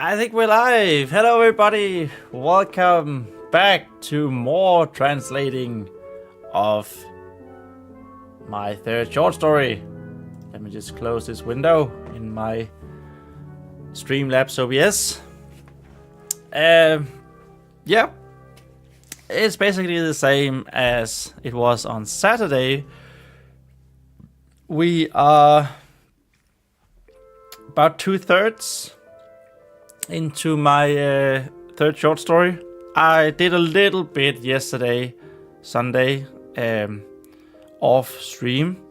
I think we're live. Hello, everybody. Welcome back to more translating of my third short story. Let me just close this window in my Streamlabs OBS. Yeah, it's basically the same as it was on Saturday. We are about 2/3 into my third short story. I did a little bit yesterday, Sunday, off stream.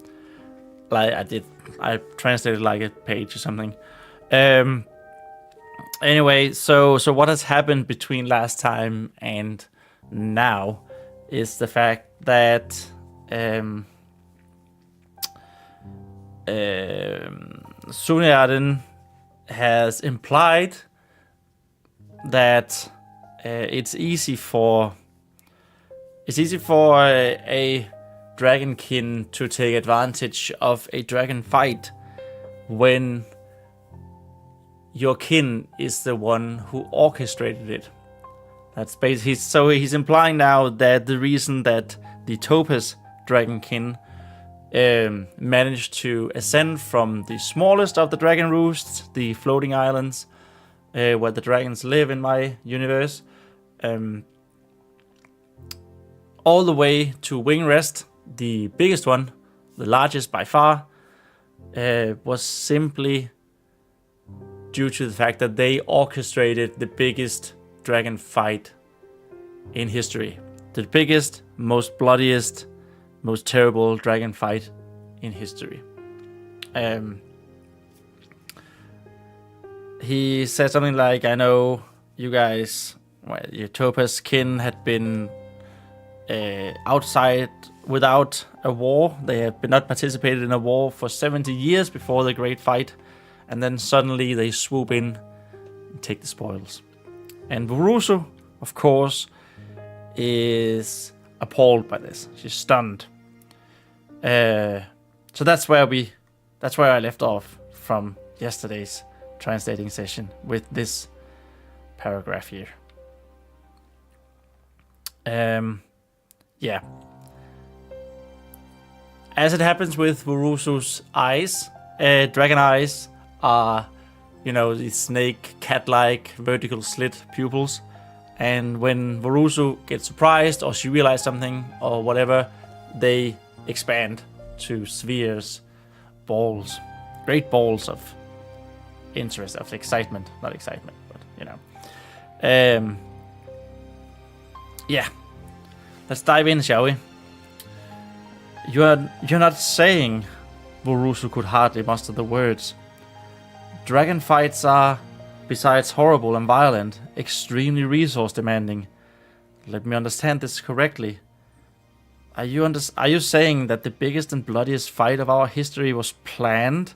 I translated like a page or something. Anyway, so what has happened between last time and now is the fact that Sunjarden has implied that it's easy for a dragonkin to take advantage of a dragon fight when your kin is the one who orchestrated it. That's basically so he's implying now that the reason that the Topaz dragonkin managed to ascend from the smallest of the dragon roosts, the floating islands, where the dragons live in my universe, all the way to Wingrest, the biggest one, the largest by far, was simply due to the fact that they orchestrated the biggest dragon fight in history. The biggest, most bloodiest, most terrible dragon fight in history. He said something like, I know you guys, well, your Topaz kin had been outside without a war. They have been not participated in a war for 70 years before the great fight. And then suddenly they swoop in and take the spoils. And Vurusu, of course, is appalled by this. She's stunned. So that's where I left off from yesterday's translating session with this paragraph here. Yeah. As it happens with Vurusu's eyes, dragon eyes are, these snake, cat-like, vertical slit pupils. And when Vurusu gets surprised or she realizes something or whatever, they expand to spheres, balls, great balls of interest, of excitement. Not excitement, but yeah. Let's dive in, shall we? You're not saying Vurusu could hardly muster the words. Dragon fights are, besides horrible and violent, extremely resource demanding. Let me understand this correctly. Are you saying that the biggest and bloodiest fight of our history was planned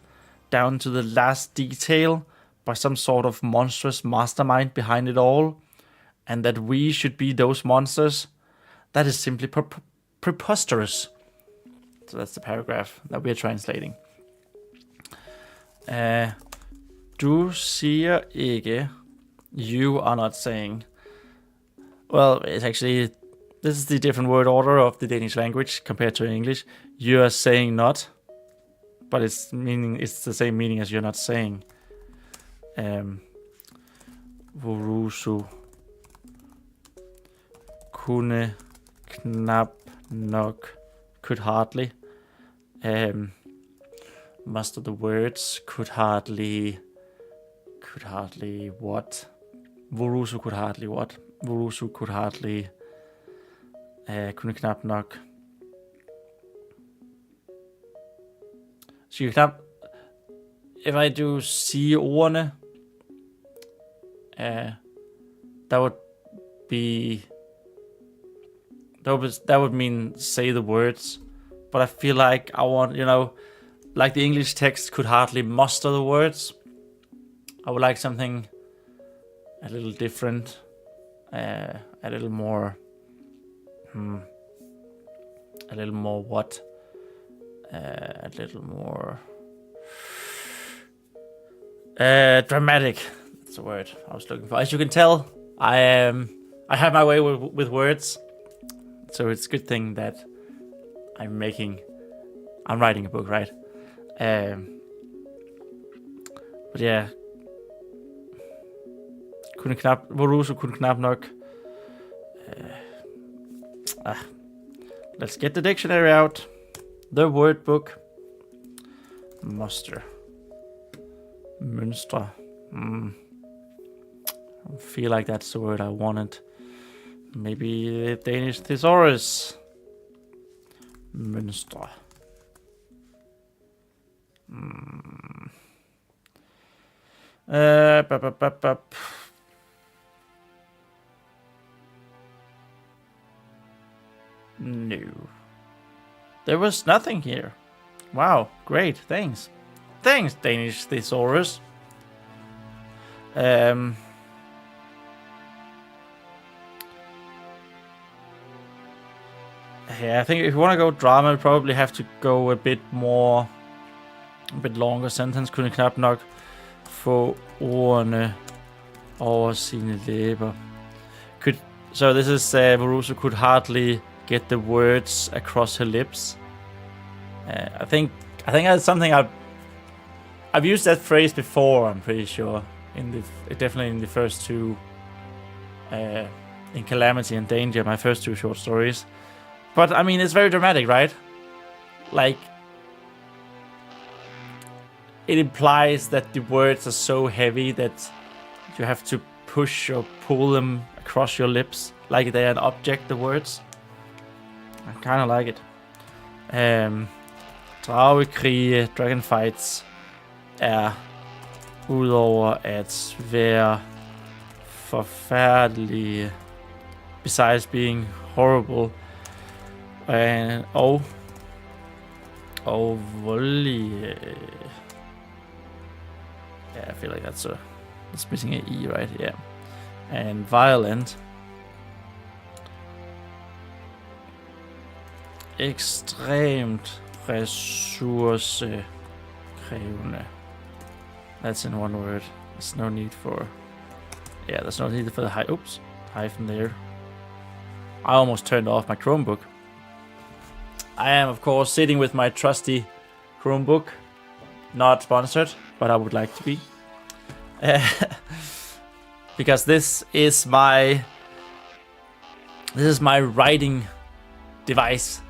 down to the last detail by some sort of monstrous mastermind behind it all, and that we should be those monsters? That is simply preposterous. So that's the paragraph that we're translating. Du siger ikke. You are not saying. Well, it's actually, this is the different word order of the Danish language compared to English. You are saying not, but it's the same meaning as you're not saying. Vurusu kunne knap nok, could hardly muster the words, could hardly what? Vurusu could hardly what? Vurusu could hardly kunne knap nok. Så you knap, if I do sige ordene, that would mean say the words, but I feel like I want, like the English text could hardly muster the words. I would like something a little different, a little more what? A little more dramatic. That's the word I was looking for. As you can tell, I have my way with words, so it's a good thing that I'm writing a book, right? But yeah, Voruso kunne knap nok. Let's get the dictionary out. The word book. Muster. Mønstre. I feel like that's the word I wanted. Maybe Danish thesaurus. Mønstre. No. There was nothing here. Wow, great, thanks. Thanks, Danish thesaurus. Yeah, I think if you want to go drama, you probably have to go a bit longer sentence. Kunne knap nok få ordene over sine læber. So this is Voruso could hardly get the words across her lips. I think that's something I've used that phrase before. I'm pretty sure definitely in the first two, in Calamity and Danger, my first two short stories. But I mean, it's very dramatic, right? Like, it implies that the words are so heavy that you have to push or pull them across your lips, like they're an object, the words. I kind of like it. Dragekrige, dragon fights, udover at være forfærdelige, besides being horrible, og voldelige. Yeah, I feel like that's missing an E, right? Yeah. And violent. Ekstremt ressourcekrævende. That's in one word. There's no need for the hyphen there. I almost turned off my Chromebook. I am, of course, sitting with my trusty Chromebook. Not sponsored, but I would like to be. Because this is my writing device.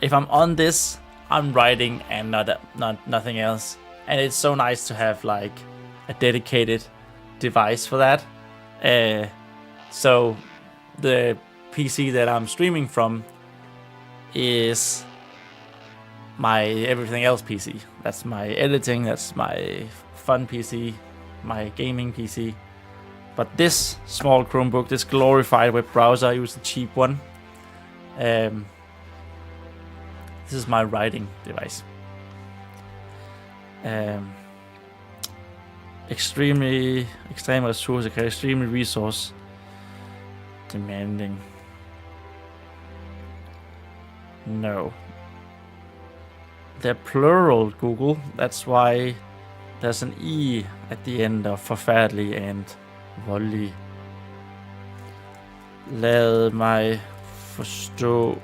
If I'm on this, I'm writing and nothing else. And it's so nice to have like a dedicated device for that. So the PC that I'm streaming from is my everything else PC. That's my editing, that's my fun PC, my gaming PC. But this small Chromebook, this glorified web browser, I use the cheap one. This is my writing device. Extremely resource demanding. No. They're plural, Google. That's why there's an E at the end of forfærdelig and voldelig. Lad mig forstå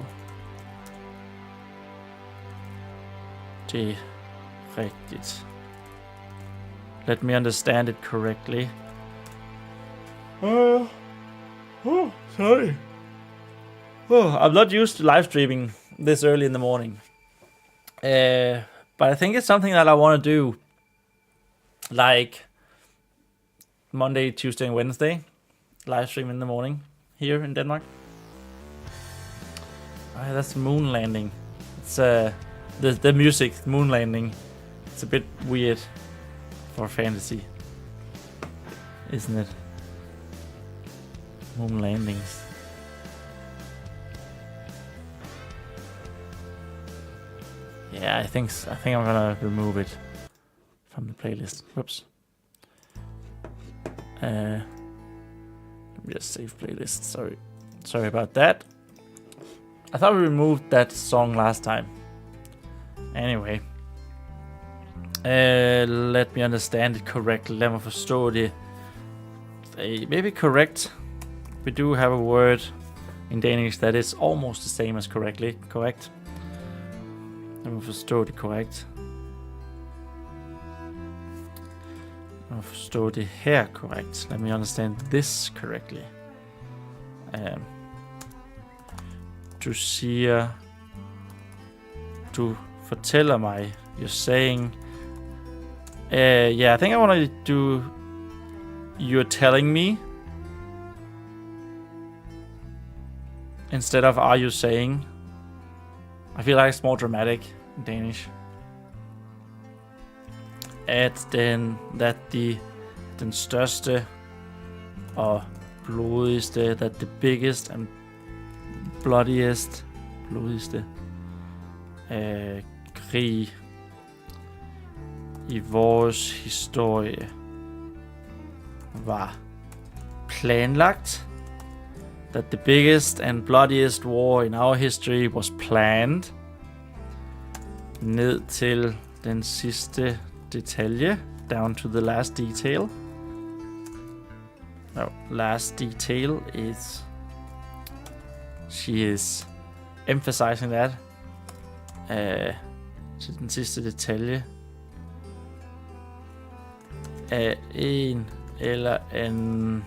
det rigtigt. Let me understand it correctly. Sorry. I'm not used to live streaming this early in the morning. But I think it's something that I want to do. Like Monday, Tuesday, and Wednesday. Live stream in the morning here in Denmark. That's moon landing. It's the music, moon landing. It's a bit weird for fantasy, isn't it? Moon landings. Yeah, I think I'm gonna remove it from the playlist. Whoops. Let me just save playlist. Sorry about that. I thought we removed that song last time. Anyway. Let me understand it correctly. Lad mig forstå det maybe correct. We do have a word in Danish that is almost the same as correct. Jeg må forstå det korrekt. Jeg må forstå det her korrekt. Let me understand this correctly. Du siger... Du fortæller mig. You're saying... yeah, I think I want to do... You're telling me. Instead of are you saying. I feel like it's more dramatic in Danish. At den største og blodigste, that the biggest and bloodiest, blodigste krig i vores historie var planlagt. That the biggest and bloodiest war in our history was planned. Ned til den sidste detalje. Down to the last detail. No, last detail is... She is emphasizing that. Til den sidste detalje. Af en eller anden...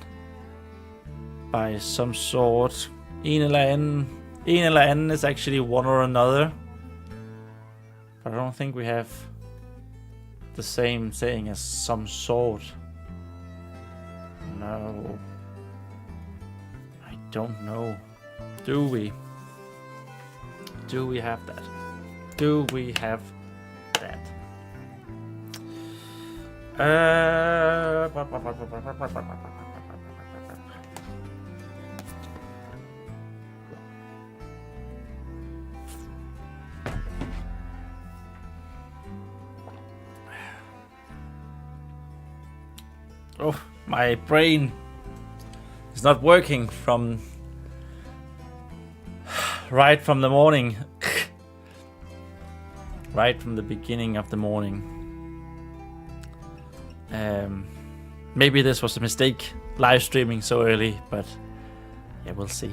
By some sort. En eller anden is actually one or another. But I don't think we have the same saying as some sort. No. I don't know. Do we? Do we have that? Do we have that? Oh, my brain is not working right from the morning. Right from the beginning of the morning. Maybe this was a mistake, live streaming so early, but yeah, we'll see.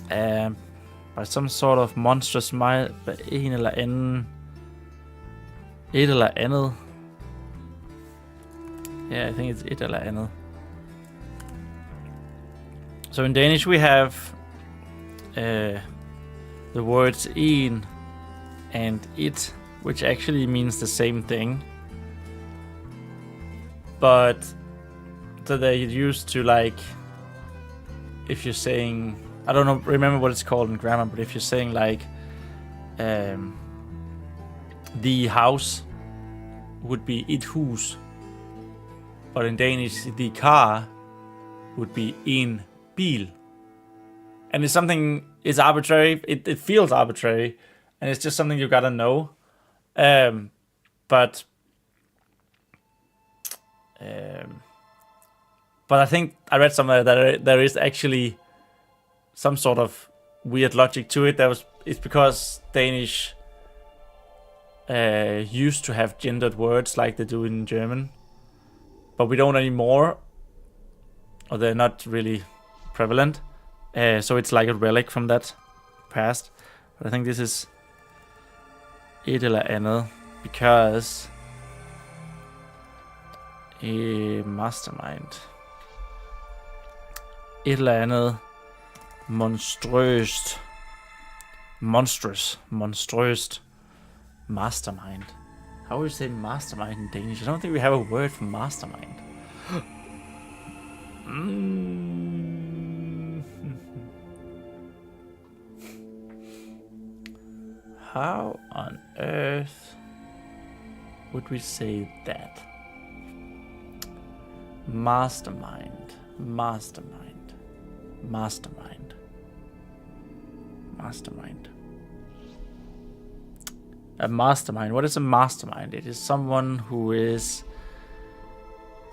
By some sort of monstrous might, en eller anden, et eller andet. Yeah, I think it's et eller andet. So in Danish we have the words en and it, which actually means the same thing. But so they're used to, like, if you're saying, I don't know, remember what it's called in grammar, but if you're saying like the house would be et hus. But in Danish, the car would be en bil. And it's something, it's arbitrary, it feels arbitrary, and it's just something you gotta know. But I think I read somewhere that there is actually some sort of weird logic to it. It's because Danish used to have gendered words like they do in German. But we don't anymore, or they're not really prevalent. So it's like a relic from that past. But I think this is et eller andet, because mastermind. Et eller andet monstrøst. Monstrøst. Mastermind. How would you say mastermind in Danish? I don't think we have a word for mastermind. How on earth would we say that? Mastermind. A mastermind. What is a mastermind? It is someone who is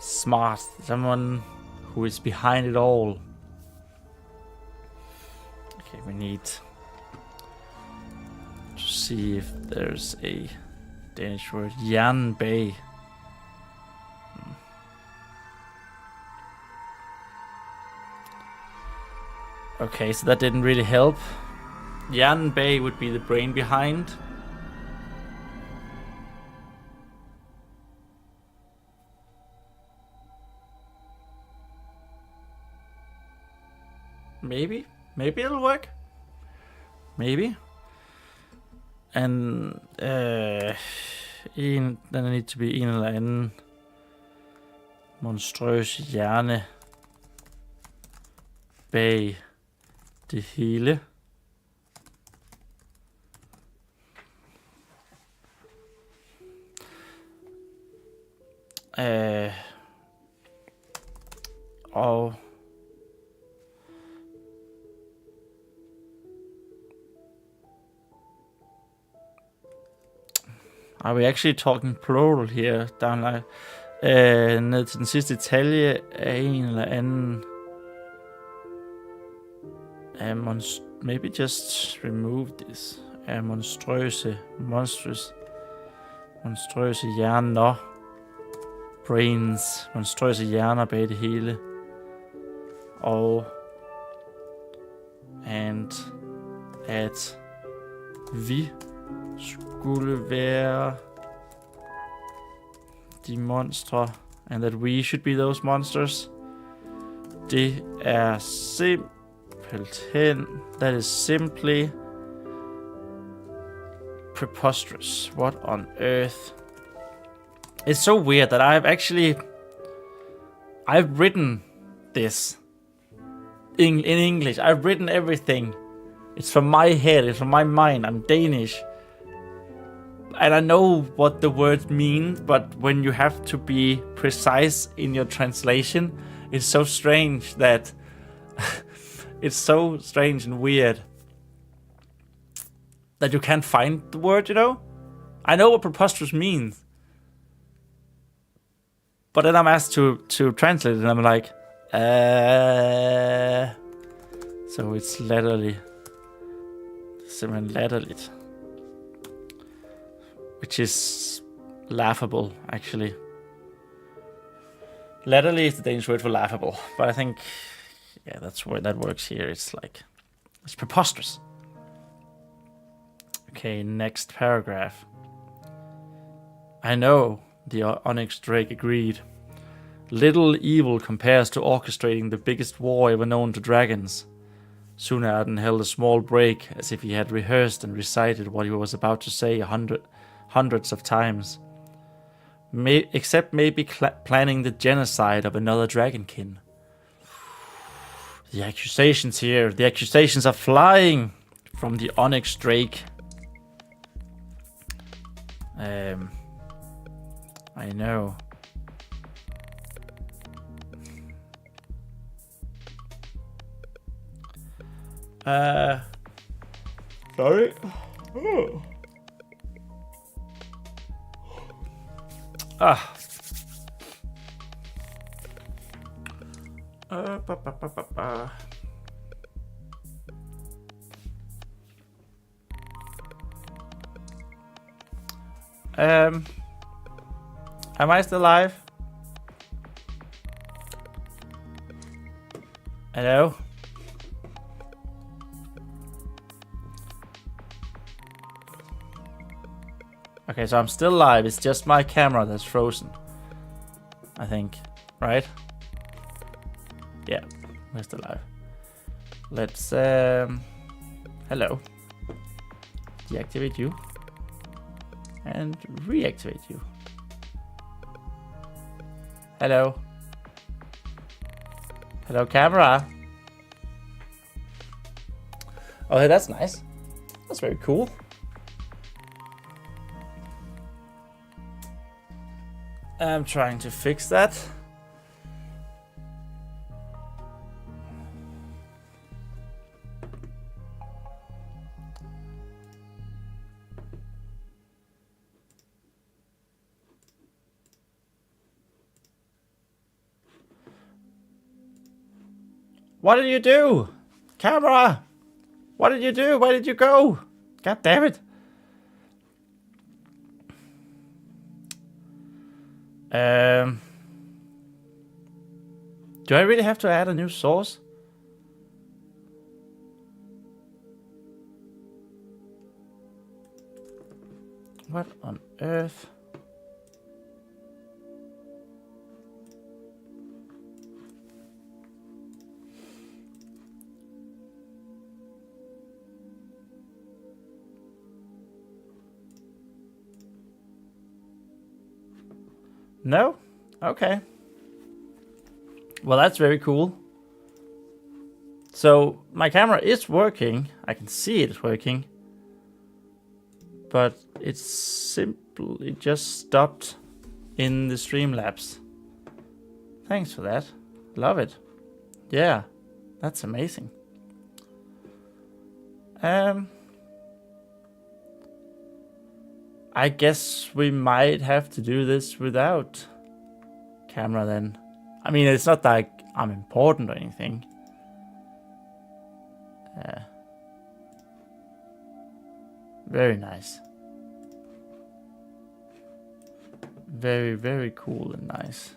smart, someone who is behind it all. Okay, we need to see if there's a Danish word. Jernbag. Okay, so that didn't really help. Jernbag would be the brain behind. Maybe it'll work. Maybe. And then der need to be en eller anden monstrøs hjerne bag det hele. Og are we actually talking plural here, downline? Ned til den sidste detalje af en eller anden. Maybe just remove this. Monstrøse hjerner. Brains. Monstrøse hjerner bag det hele. Og and at vi skulle være de monstre, and that we should be those monsters. Det er simpelthen, that is simply preposterous. What on earth? It's so weird that I've written this in English. I've written everything. It's from my head, it's from my mind. I'm Danish. And I know what the words mean, but when you have to be precise in your translation, it's so strange that it's so strange and weird that you can't find the word, you know? I know what preposterous means. But then I'm asked to translate it and I'm like, so it's latterligt. Which is laughable, actually. Latterly is the Danish word for laughable, but I think, yeah, that's where that works here. It's preposterous. Okay, next paragraph. I know, the Onyx Drake agreed. Little evil compares to orchestrating the biggest war ever known to dragons. Sunarden held a small break, as if he had rehearsed and recited what he was about to say hundreds of times. Except maybe planning the genocide of another dragonkin. The accusations here, the accusations are flying from the Onyx Drake. I know. Sorry. Oh. Ah. Am I still live? Hello? Okay, so I'm still live. It's just my camera that's frozen. I think. Right? Yeah, we're still live. Let's, hello. Deactivate you. And reactivate you. Hello. Hello, camera. Oh, hey, that's nice. That's very cool. I'm trying to fix that. What did you do? Camera! What did you do? Where did you go? God damn it. Do I really have to add a new source? What on earth? No? Okay. Well, that's very cool. So, my camera is working. I can see it's working. But it's simply just stopped in the Streamlabs. Thanks for that. Love it. Yeah, that's amazing. I guess we might have to do this without camera then. I mean, it's not like I'm important or anything. Very nice. Very, very cool and nice.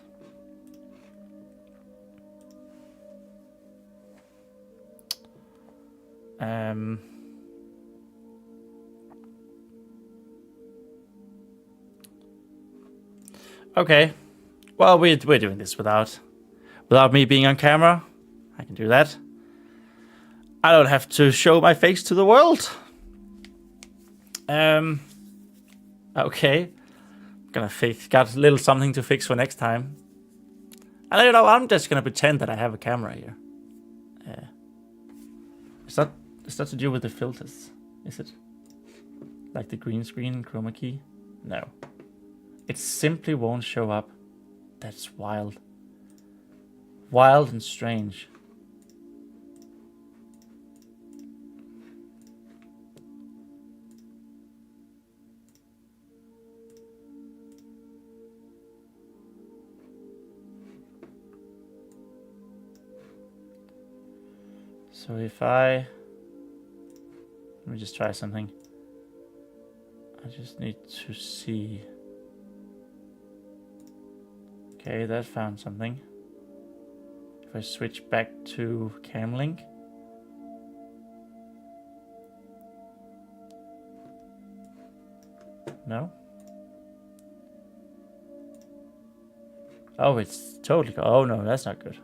Okay. Well, we're doing this without me being on camera. I can do that. I don't have to show my face to the world. Okay. Gonna fix. Got a little something to fix for next time. And you know, I'm just gonna pretend that I have a camera here. Is that to do with the filters? Is it? Like the green screen and chroma key? No. It simply won't show up. That's wild. Wild and strange. So if let me just try something. I just need to see. Okay, that found something. If I switch back to Camlink. No? Oh, it's totally... Oh no, that's not good.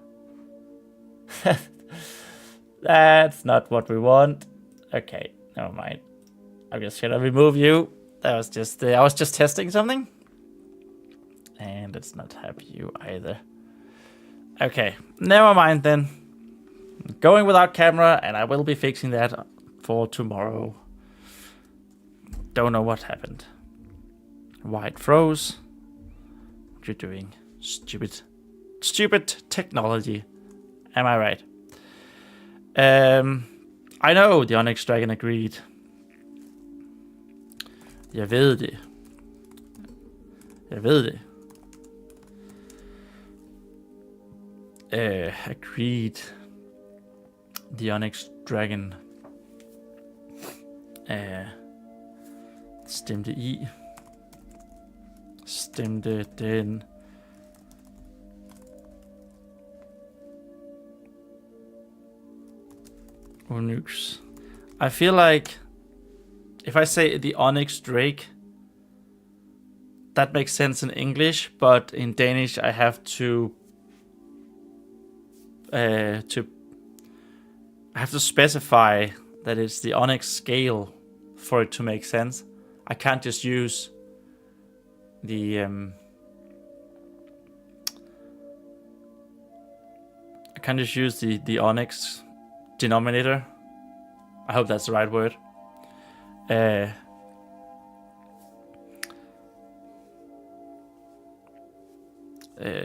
That's not what we want. Okay, never mind. I'm just gonna remove you. That was just... I was just testing something. And let's not have you either. Okay, never mind then. Going without camera, and I will be fixing that for tomorrow. Don't know what happened. Why it froze. What you're doing? Stupid technology. Am I right? I know the Onyx Dragon agreed. Jeg ved det. Agreed. The Onyx Dragon stemte i. Stemte den Onyx. I feel like if I say the Onyx Drake, that makes sense in English, but in Danish I have to specify that it's the Onyx scale for it to make sense. I can't just use the the Onyx denominator. I hope that's the right word.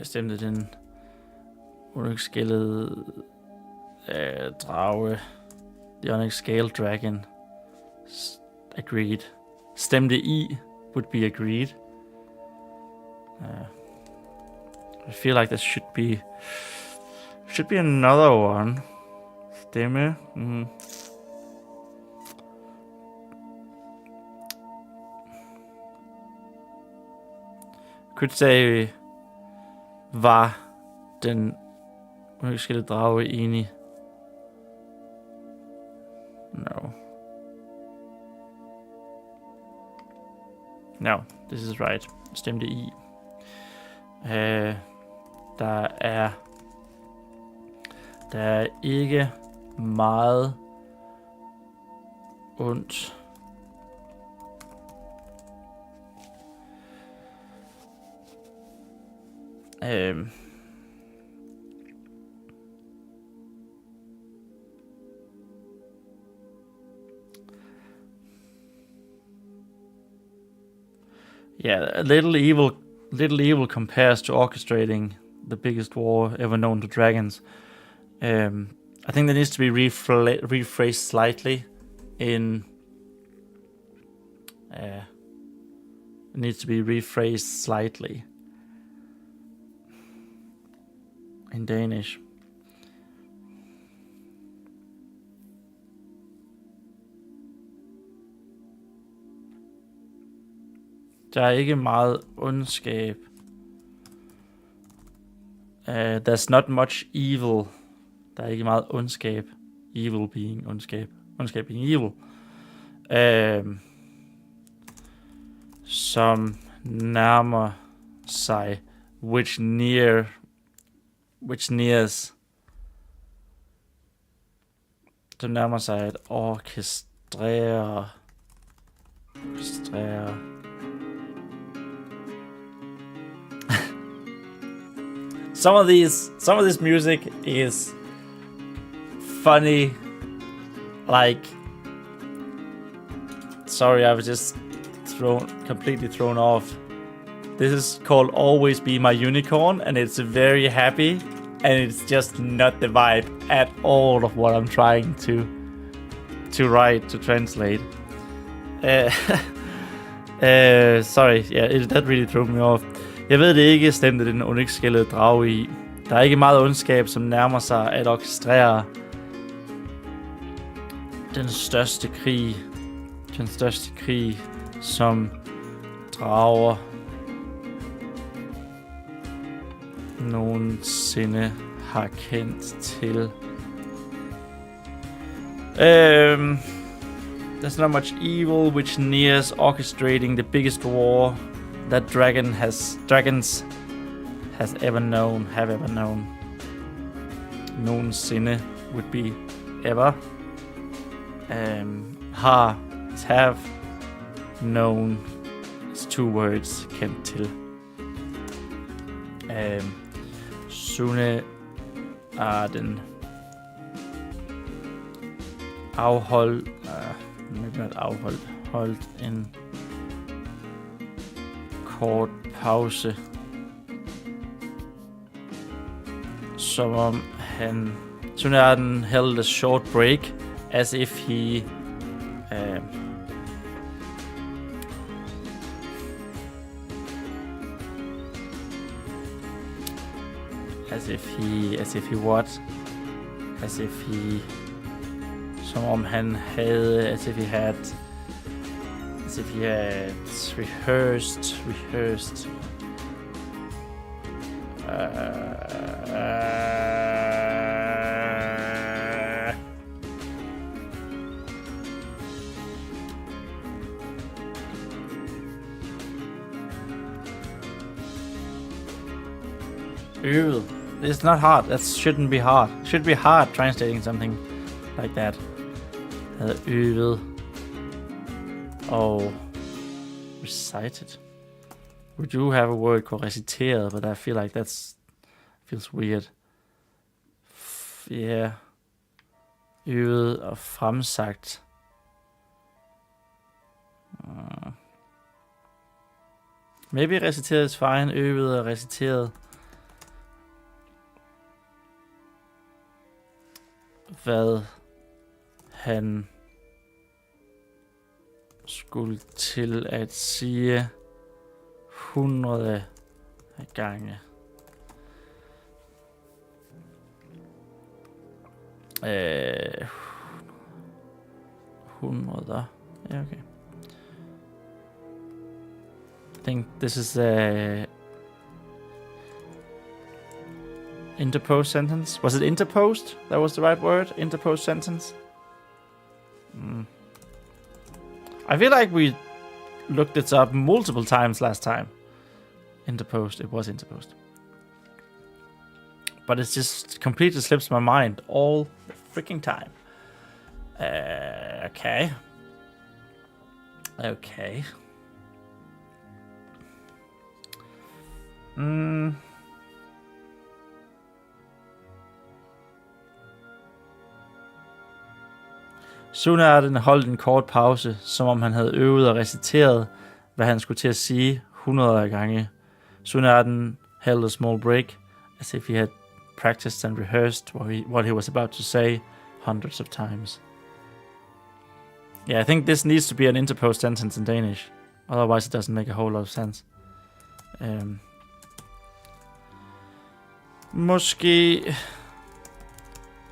Stemte den Onyx-scalede drage. The Onyx Scale Dragon. Agreed. Stemte i would be agreed. I feel like there should be another one. Stemme. Could say var den Onyx-scalede drage enig? No, this is right. Stemte I. Der er ikke meget ondt. Yeah, little evil compares to orchestrating the biggest war ever known to dragons. I think that needs to be rephrased slightly in it needs to be rephrased slightly in Danish. Der er ikke meget ondskab. There's not much evil. Der er ikke meget ondskab. Evil being ondskab. Ondskab being evil. Som nærmer sig. Which nears. Som nærmer sig at orkestrere. Some of this music is funny, like, sorry, I was just completely thrown off. This is called Always Be My Unicorn, and it's very happy, and it's just not the vibe at all of what I'm trying to write, to translate. Sorry, yeah, that really threw me off. Jeg ved det ikke, stemte den onyxskællede drage i. Der er ikke meget ondskab, som nærmer sig at orkestrere den største krig, som drager nogensinde har kendt til. There's not much evil which nears orchestrating the biggest war that dragons have ever known. Nogensinde would be ever. Have known. It's 2 words. Kendt til. Sune er den holdt en kort pause, som om Sune er den held a short break, as if he som om han havde, as if he had rehearsed. Øvet. It's not hard. That shouldn't be hard. It should be hard translating something like that. Havde øvet og recited. We do have a word called reciteret, but I feel like feels weird. Yeah. Øvet og fremsagt. Maybe reciteret is fine. Øvet og reciteret. Hvad han skulle til at sige 100 gange. 100. Yeah, okay. I think this is a interposed sentence. Was it interposed? That was the right word? Interposed sentence? I feel like we looked it up multiple times last time. Interposed. It was interposed. But it just completely slips my mind all the freaking time. Okay. Okay. Sunarden holdt en kort pause, som om han havde øvet og reciteret, hvad han skulle til at sige 100 af gange. Sunarden held a small break, as if he had practiced and rehearsed what he was about to say hundreds of times. Yeah, I think this needs to be an interposed sentence in Danish. Otherwise it doesn't make a whole lot of sense. Måske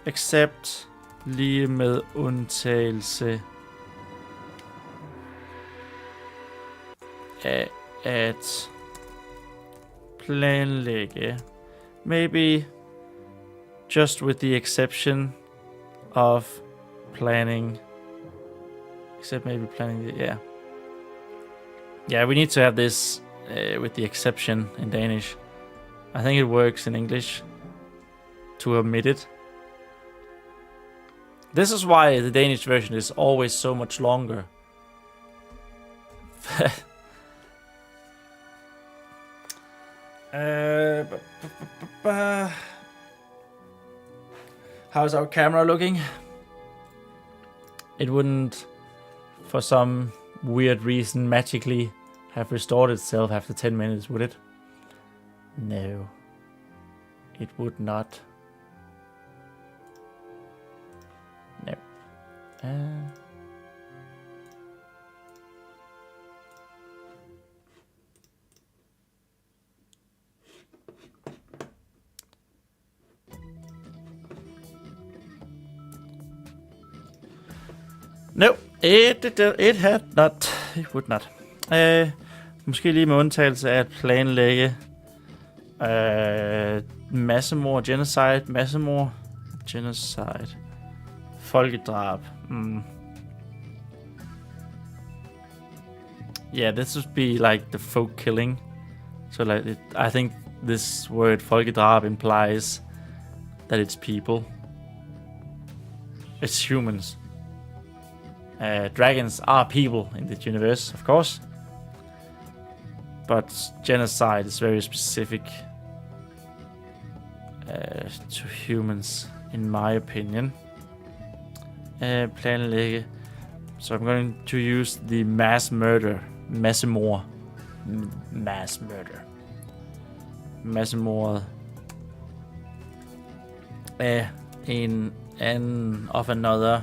except lige med undtagelse af at planlægge. Maybe just with the exception of planning. Except maybe planning, yeah. Yeah, we need to have this with the exception in Danish. I think it works in English to omit it. This is why the Danish version is always so much longer. How's our camera looking? It wouldn't, for some weird reason, magically have restored itself after 10 minutes, would it? No, it would not. No. No, it had not. It would not. Måske lige med undtagelse af at planlægge massemord, genocide, folkedrab. Yeah, this would be like the folk killing. So like, I think this word folkedrab implies that it's people. It's humans. Dragons are people in this universe, of course. But genocide is very specific to humans, in my opinion. Planlægge. So I'm going to use the massemord. Massemord af en anden of another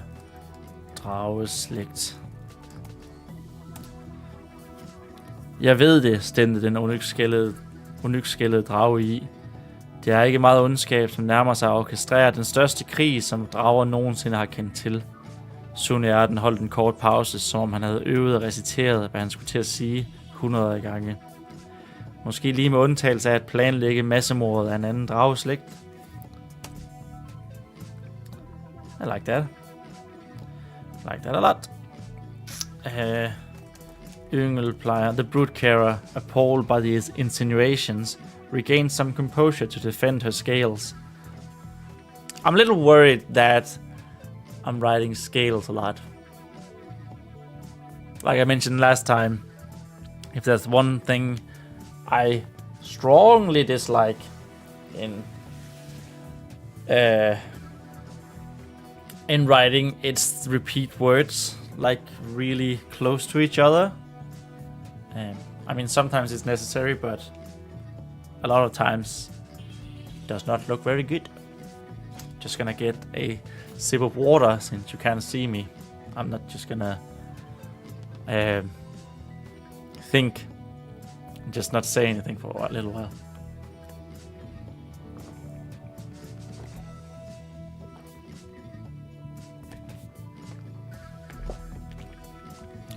drageslægt. Jeg ved det, stemte den onyxskællede drage i. Det er ikke meget ondskab, som nærmer sig at orkestrere den største krig, som drager nogensinde har kendt til. Sunarden holdt en kort pause, som om han havde øvet og reciteret, hvad han skulle til at sige 100 gange. Måske lige med undtagelse af at planlægge massemordet af en anden drageslægt. I like that. I like that a lot. Yngelplejer, the brute carer, appalled by these insinuations, regained some composure to defend her scales. I'm a little worried that I'm writing scales a lot. Like I mentioned last time, if there's one thing I strongly dislike in writing, it's repeat words, like really close to each other. I mean, sometimes it's necessary, but a lot of times it does not look very good. Just gonna get a sip of water since you can't see me. I'm not just gonna think and just not say anything for a little while.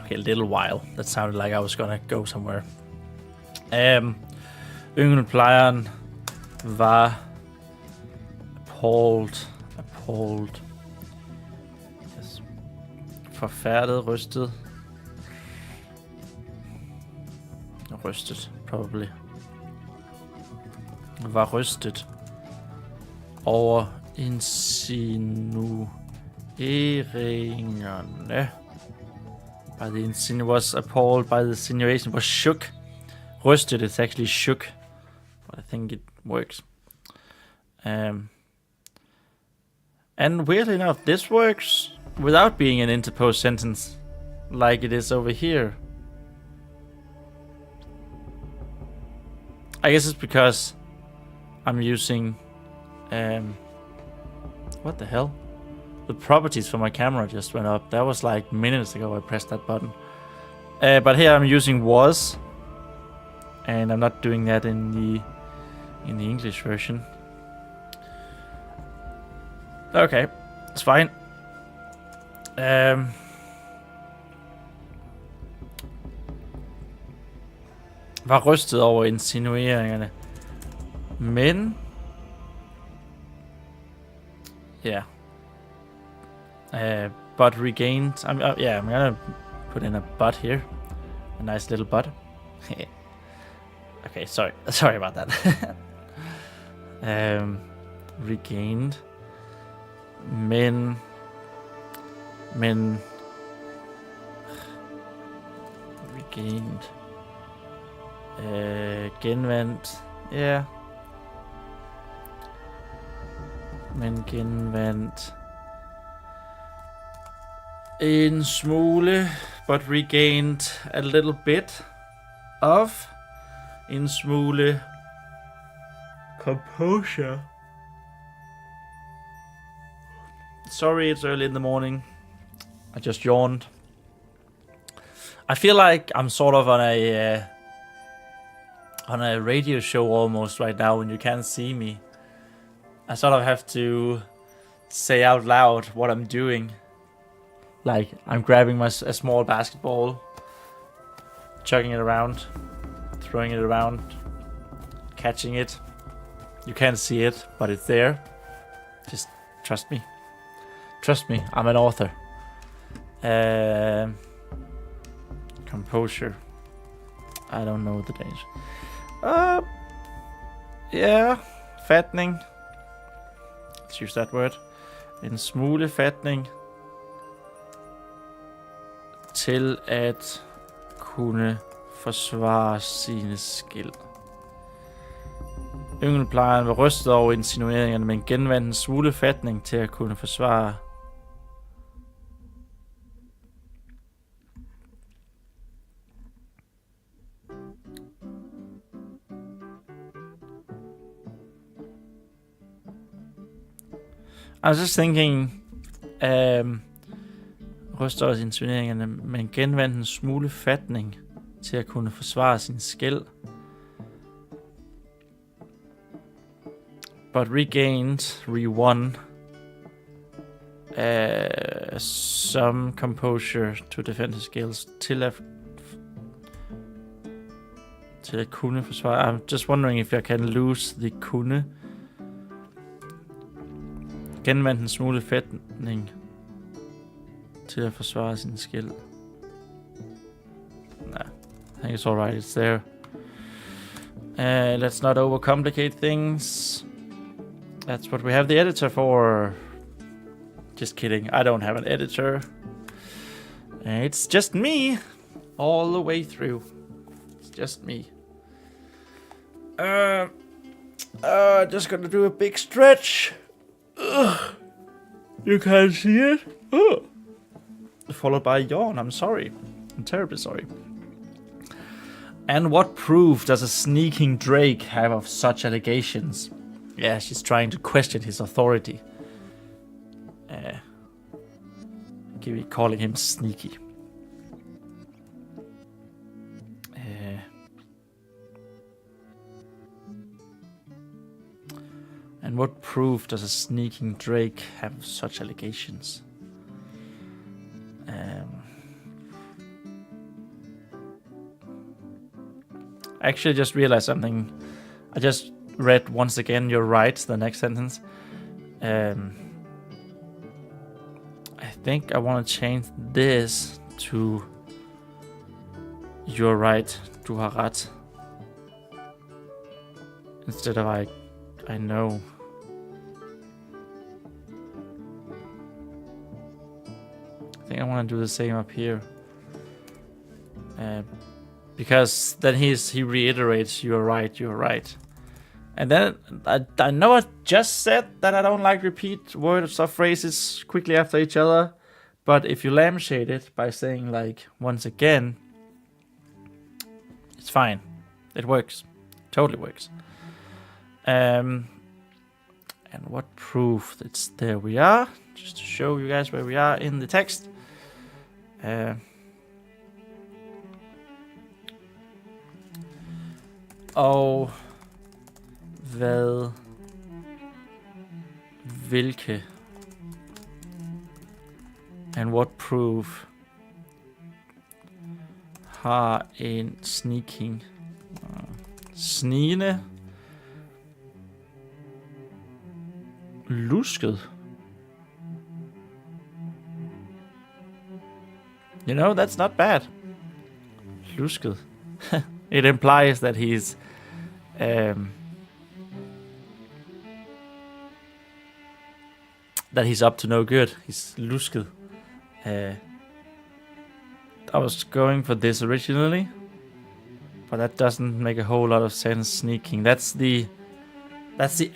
Okay, a little while. That sounded like I was gonna go somewhere. Yngelplejeren var appalled. Yes. Forfærdet, rystet. rystet, probably. Var rystet over insinueringerne. Was appalled by the insinuation. Was shook. Rystet is actually shook. But I think it works. And weirdly enough, this works without being an interposed sentence. Like it is over here. I guess it's because I'm using... what the hell? The properties for my camera just went up. That was like minutes ago I pressed that button. But here I'm using was. And I'm not doing that in the English version. Okay, it's fine. Var rystet over insinueringerne. Men... Yeah. But regained... I'm gonna put in a but here. A nice little but. Okay, sorry about that. Regained. Men... Regained... genvandt... Ja. Men genvandt... en smule, but regained a little bit of... en smule... composure. Sorry, it's early in the morning. I just yawned. I feel like I'm sort of on a radio show almost right now when you can't see me. I sort of have to say out loud what I'm doing. Like, I'm grabbing a small basketball, chucking it around, throwing it around, catching it. You can't see it, but it's there. Just trust me. Trust me, I'm an author. Composure. I don't know the Danish. Yeah, fatning. Let's use that word. En smule fatning. Til at kunne forsvare sine skill. Yngelplejeren var rystet over insinueringerne, men genvandt en smule fatning til at kunne forsvare. I was just thinking, rystet over insinueringerne, men genvandt en smule fatning til at kunne forsvare sin skæld. But regained, re-won some composure to defend his skills til at kunne forsvare. I'm just wondering if I can lose the kunne. Genvandt en smule fatning til at forsvare sin skæld. Nah, I think it's alright, it's there. Let's not overcomplicate things. That's what we have the editor for. Just kidding, I don't have an editor. It's just me all the way through. It's just me. Just gonna do a big stretch. You can't see it. Followed by a yawn. I'm sorry. I'm terribly sorry. And what proof does a sneaking Drake have of such allegations? Yeah, she's trying to question his authority. Calling him sneaky. And what proof does a sneaking Drake have of such allegations? I actually just realized something. I just read once again, you're right, the next sentence. I think I want to change this to you're right du har ret. Instead of I know. I think I want to do the same up here. Because then he reiterates, you're right. And then I know I just said that I don't like repeat words or phrases quickly after each other, but if you lampshade it by saying like once again, it's fine. It works. Totally works. And what proof? It's there we are. Just to show you guys where we are in the text. Og hvad, hvilke, and what proof har en sneaking, snigende, lusket. You know, that's not bad. Lusket. It implies that he's up to no good. He's lusket. I was going for this originally, but that doesn't make a whole lot of sense. Sneaking. That's the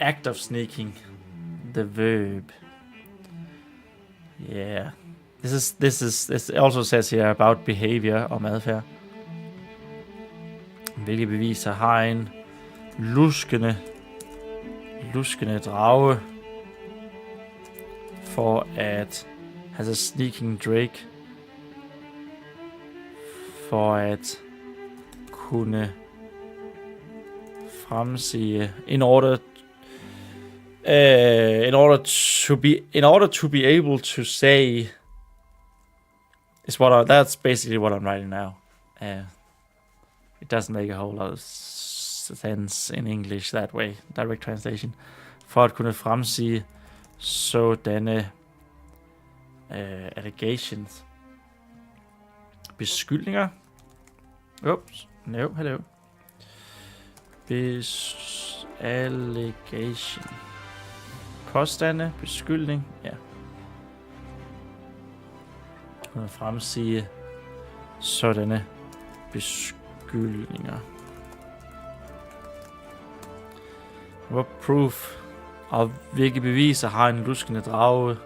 act of sneaking. The verb. Yeah. This also says here about behavior og adfærd. Hvilke beviser har en luskende drage for at has a sneaking drake for at kunne fremsige in order to be able to say is that's basically what I'm writing now. It doesn't make a whole lot of sense in English that way. Direct translation. For at kunne fremsige sådanne allegations. Beskyldninger. Oops. No, hello. Allegation. Påstande. Beskyldning. Ja. Kunne fremsige sådanne beskyldninger. What proof? Og hvilke beviser har en luskende drage?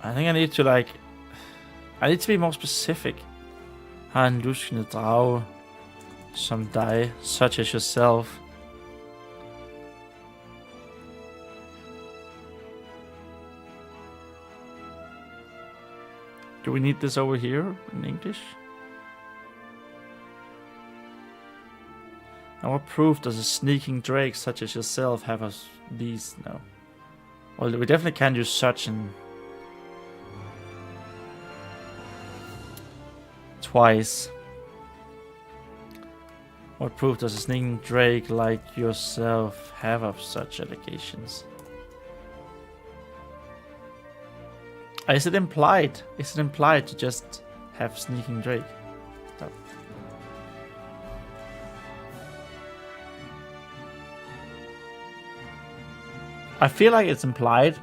I think I need to be more specific. Har en luskende drage som dig, such as yourself. Do we need this over here in English? And what proof does a sneaking drake such as yourself have of these? No. Well, we definitely can't use such and twice. What proof does a sneaking drake like yourself have of such allegations? Is it implied? Is it implied to just have sneaking drake? No. I feel like it's implied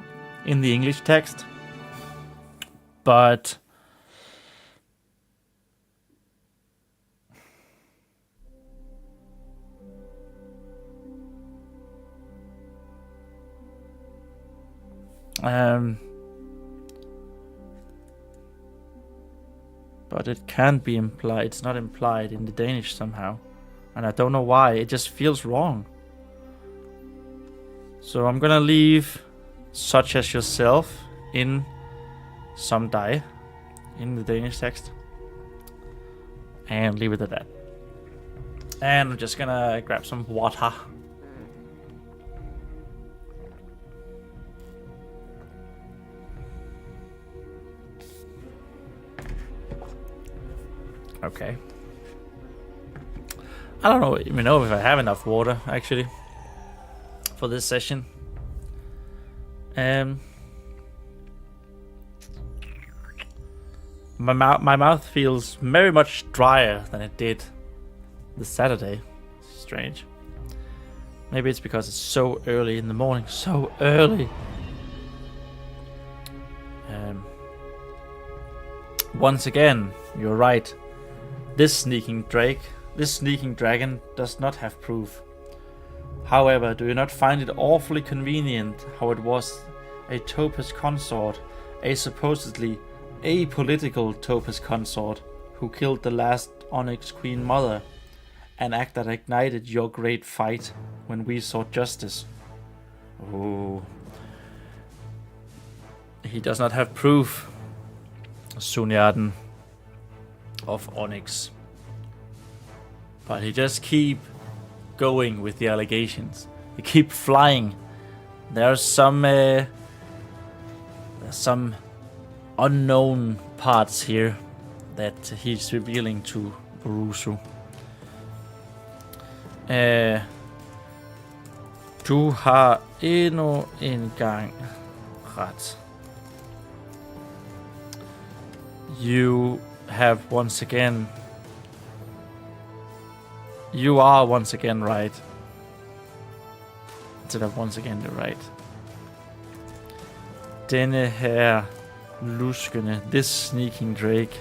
in the English text, but it can't be implied. It's not implied in the Danish somehow, and I don't know why. It just feels wrong. So I'm gonna leave such as yourself in some die in the Danish text and leave it at that. And I'm just gonna grab some water. Okay. I don't even know if I have enough water actually for this session. My mouth feels very much drier than it did this Saturday. Strange. Maybe it's because it's so early in the morning. So early. Once again, you're right. This sneaking dragon does not have proof. However, do you not find it awfully convenient how it was a Topaz consort, a supposedly apolitical Topaz consort, who killed the last Onyx Queen Mother, an act that ignited your great fight when we sought justice? Oh. He does not have proof, Sunjarden of Onyx. But he just keep going with the allegations. He keep flying. There's some unknown parts here that he's revealing to Borusu. Du har endnu en gang ret. You have once again... You are once again right. Instead of once again you're right. Denne her luskende... This sneaking drake.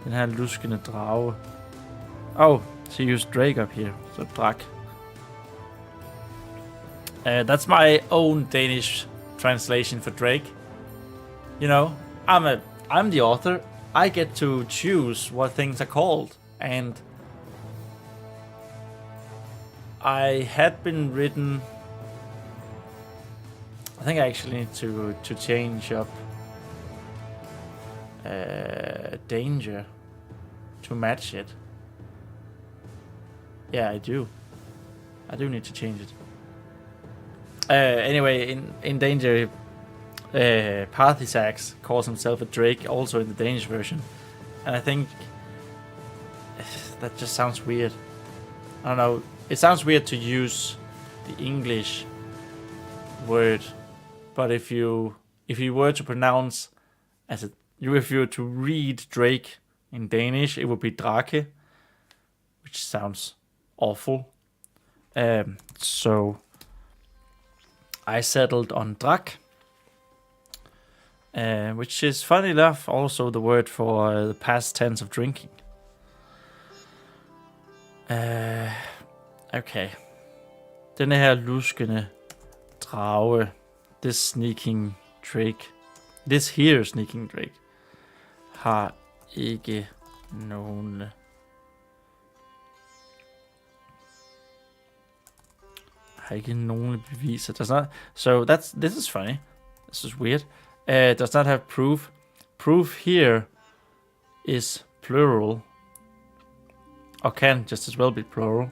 Den her luskende drage. Oh, she used drake up here. So drak. That's my own Danish translation for drake. You know, I'm the author. I get to choose what things are called. And I had been written... I think I actually need to change up danger to match it. Yeah, I do. I do need to change it. Anyway, in danger, Parthisax calls himself a drake, also in the Danish version, and I think that just sounds weird. I don't know. It sounds weird to use the English word, but if you were to pronounce if you were to read drake in Danish, it would be drake, which sounds awful. So I settled on drak, which is funny enough also the word for the past tense of drinking. Okay. Denne her luskende drage, this sneaking drake, this here sneaking drake, har ikke nogen beviser. Does not. So this is funny. This is weird. Does not have proof. Proof here is plural, or can just as well be plural.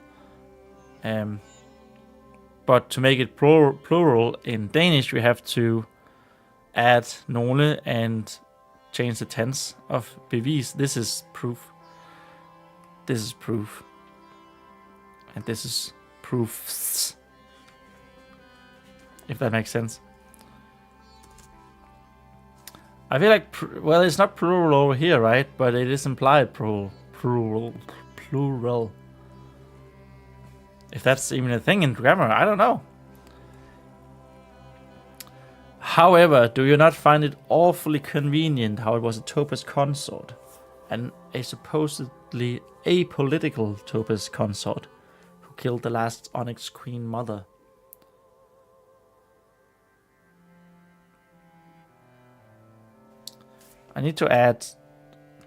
But to make it plural in Danish, we have to add nogle and change the tense of bevis. This is proof. This is proof. And this is proofs. If that makes sense. I feel like, well, it's not plural over here, right? But it is implied plural. If that's even a thing in grammar, I don't know. However, do you not find it awfully convenient how it was a Topaz consort, and a supposedly apolitical Topaz consort, who killed the last Onyx Queen Mother? I need to add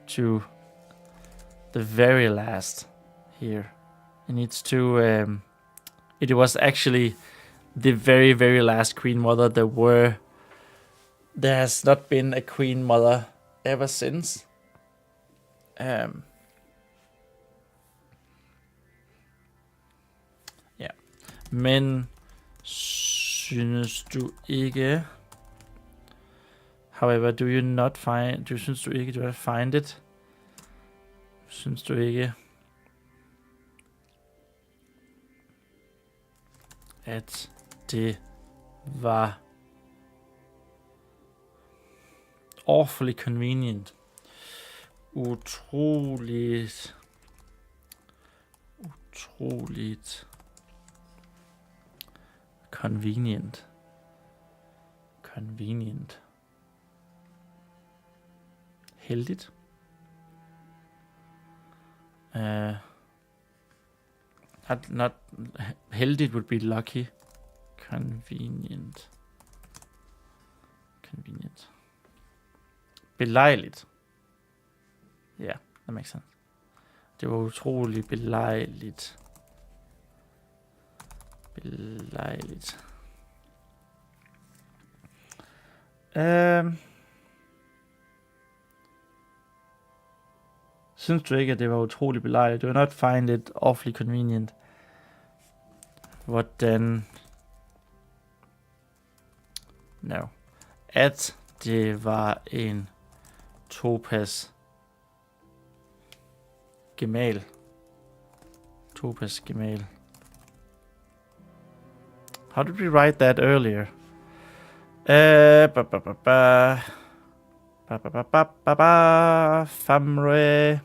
to the very last here. It needs to... it was actually the very, very last Queen Mother there were. There has not been a Queen Mother ever since. Yeah. Men synes du ikke... However, do you not find... Synes du ikke, do you find it? Synes du ikke... at det var awfully convenient. utroligt convenient. Heldigt. Not heldigt would be lucky. Convenient. Belejligt. Yeah, that makes sense. Det var utroligt belejligt. Synes du ikke, at det var utroligt belejligt? Do not find it awfully convenient. Hvordan? No. At det var en topas gemal. How did we write that earlier? Famre.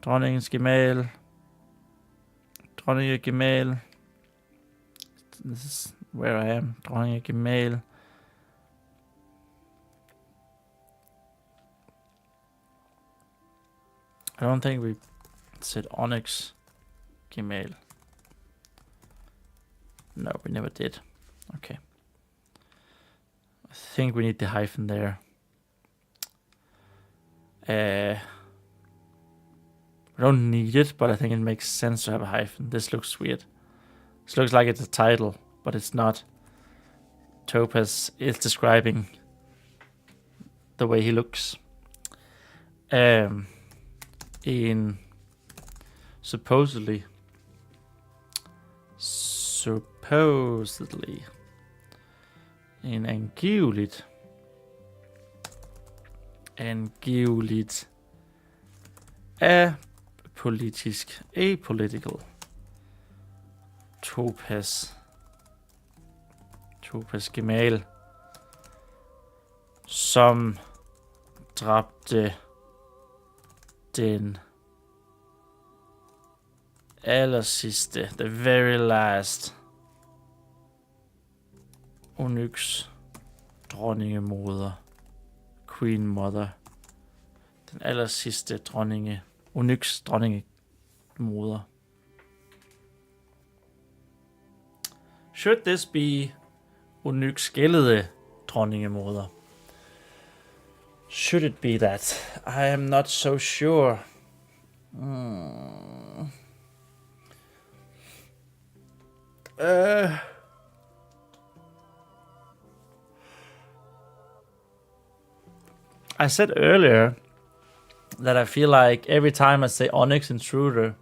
Dronningens gemal. This is where I am. Dronninge gemal. I don't think we said onyx gemal. No, we never did. Okay. I think we need the hyphen there. We don't need it, but I think it makes sense to have a hyphen. This looks weird. This looks like it's a title, but it's not. Topaz is describing the way he looks. In supposedly en angiveligt apolitical Topaz gemal, som dræbte den allersidste, the very last Onyx dronningemoder, Queen Mother, den allersidste dronninge, Onyx dronningemoder. Should this be Onyx skældede dronningemoder? Should it be that? I am not so sure. I said earlier that I feel like every time I say onyx intruder,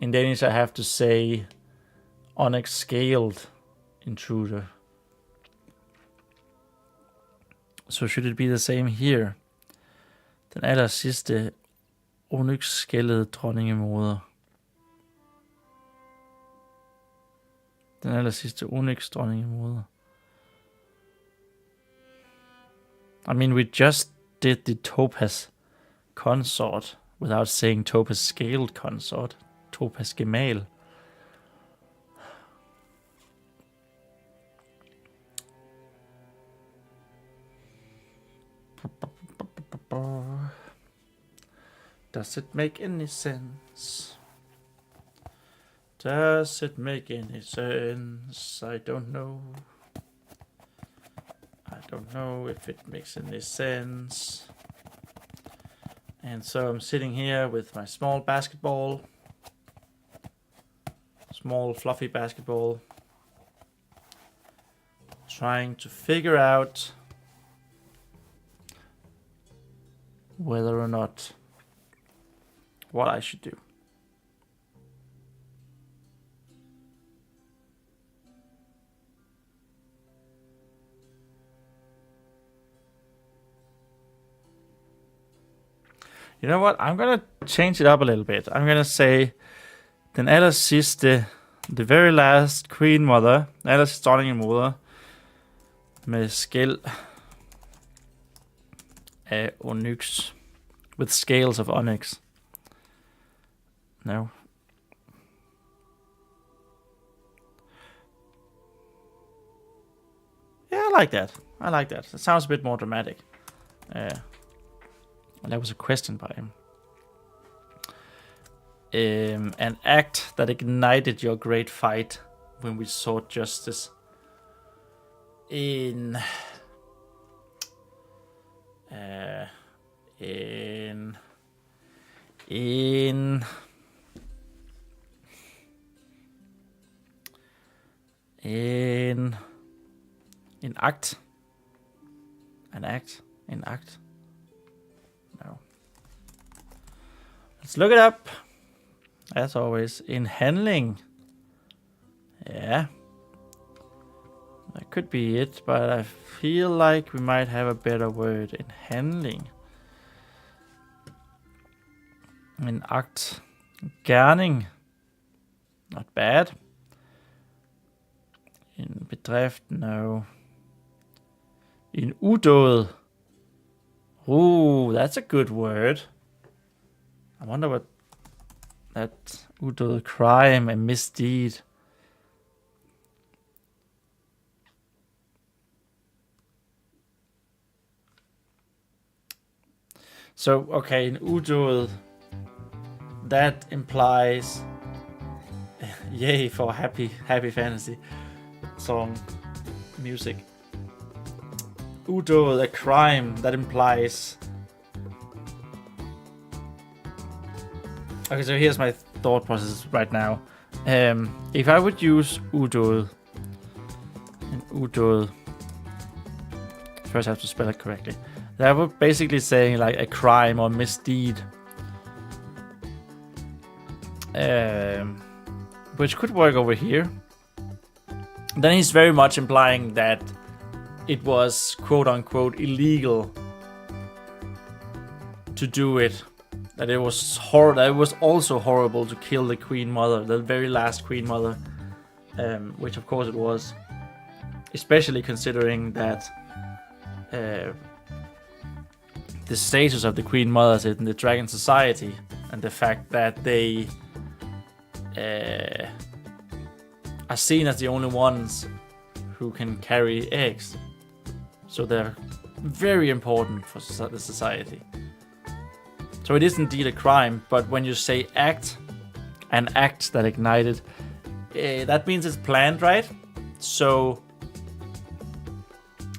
in Danish I have to say onyx scaled intruder. So should it be the same here? Den aller sidste onyx skældede dronningemoder. Den aller sidste onyx dronningemoder. I mean, we just did the Topaz consort without saying Topaz scaled consort. Topaz gemal. Does it make any sense? Does it make any sense? I don't know. I don't know if it makes any sense. And so I'm sitting here with my small basketball. Small fluffy basketball. Trying to figure out whether or not what I should do. You know what? I'm gonna change it up a little bit. I'm gonna say den allersidste, the very last Queen Mother, allersidste dronningemoder med skæld af Onyx with scales of onyx. No. Yeah, I like that. It sounds a bit more dramatic. That was a question by him. An act that ignited your great fight when we sought justice. In act. An act. In act. No. Let's look it up. As always, in handling. Yeah. That could be it, but I feel like we might have a better word. In handling. In act. Gerning. Not bad. In bedrift, no. In udåd. Ooh, that's a good word. I wonder what that udåd, crime, a misdeed. So, okay, in udåd, that implies yay for happy fantasy song music. Udåd, a crime, that implies. Okay, so here's my thought process right now. If I would use udåd, and udåd, first I have to spell it correctly. That would basically say like a crime or misdeed. Which could work over here. Then he's very much implying that it was quote unquote illegal to do it. That it was that it was also horrible to kill the Queen Mother, the very last Queen Mother, which of course it was, especially considering that the status of the Queen Mothers in the Dragon Society and the fact that they are seen as the only ones who can carry eggs. So they're very important for the society. So it is indeed a crime, but when you say act, an act that ignited, that means it's planned, right? So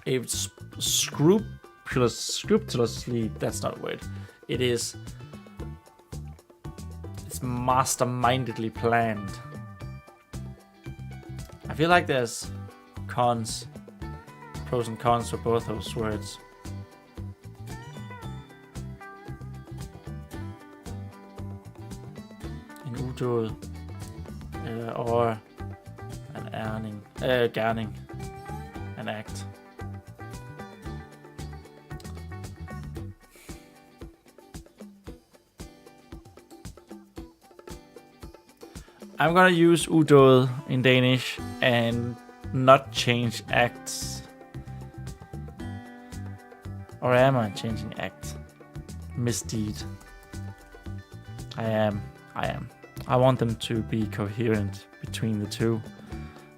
it's scrupulously, that's not a word. It's mastermindedly planned. I feel like there's pros and cons for both those words. En udåd, or an gerning, an act. I'm gonna use udåd in Danish and not change acts. Or am I changing act? Misdeed. I am. I want them to be coherent between the two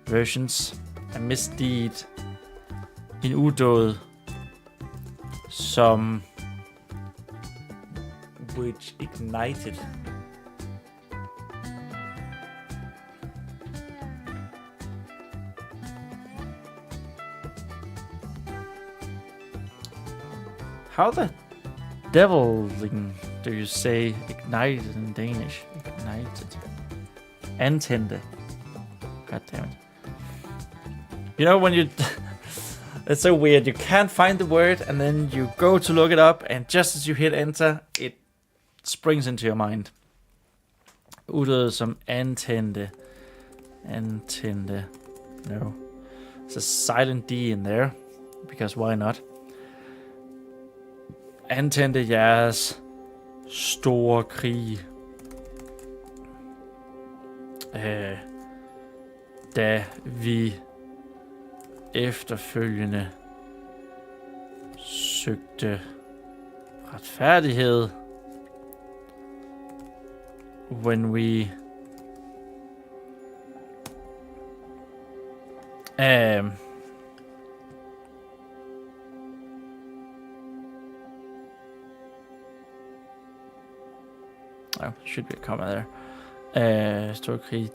versions. A misdeed in udåd, some which ignited. How the deviling do you say ignited in Danish? Ignited. Antænde. God damn it. You know when you... It's so weird. You can't find the word and then you go to look it up and just as you hit enter, it springs into your mind. Udåd som antænde. Antænde. No. There's a silent D in there. Because why not? Antændte jeres store krig. Da vi efterfølgende søgte retfærdighed when we oh, should be a comma there. Storkrig,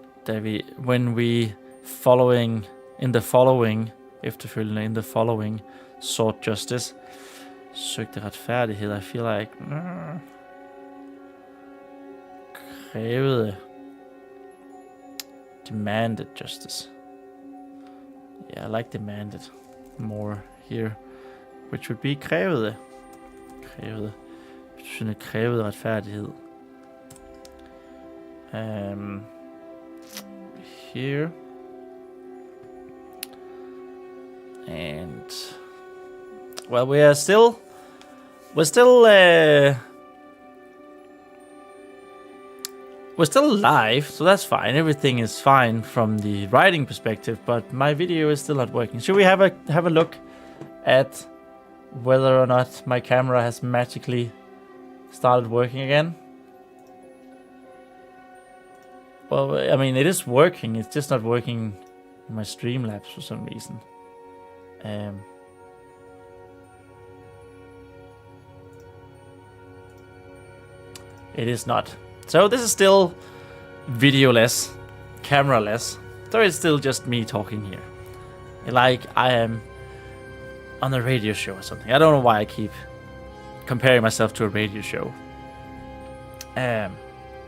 when we following in the following efterfølgende in the following sought justice. Søgte retfærdighed. I feel like krævede demanded justice. Yeah, I like demanded more here, which would be krævede. Krævede retfærdighed. Here. And well, we're still live, so that's fine. Everything is fine from the writing perspective, but my video is still not working. Should we have a look at whether or not my camera has magically started working again? Well, I mean, it is working. It's just not working in my Streamlabs for some reason. It is not. So this is still video-less, camera-less. So it's still just me talking here. Like I am on a radio show or something. I don't know why I keep comparing myself to a radio show.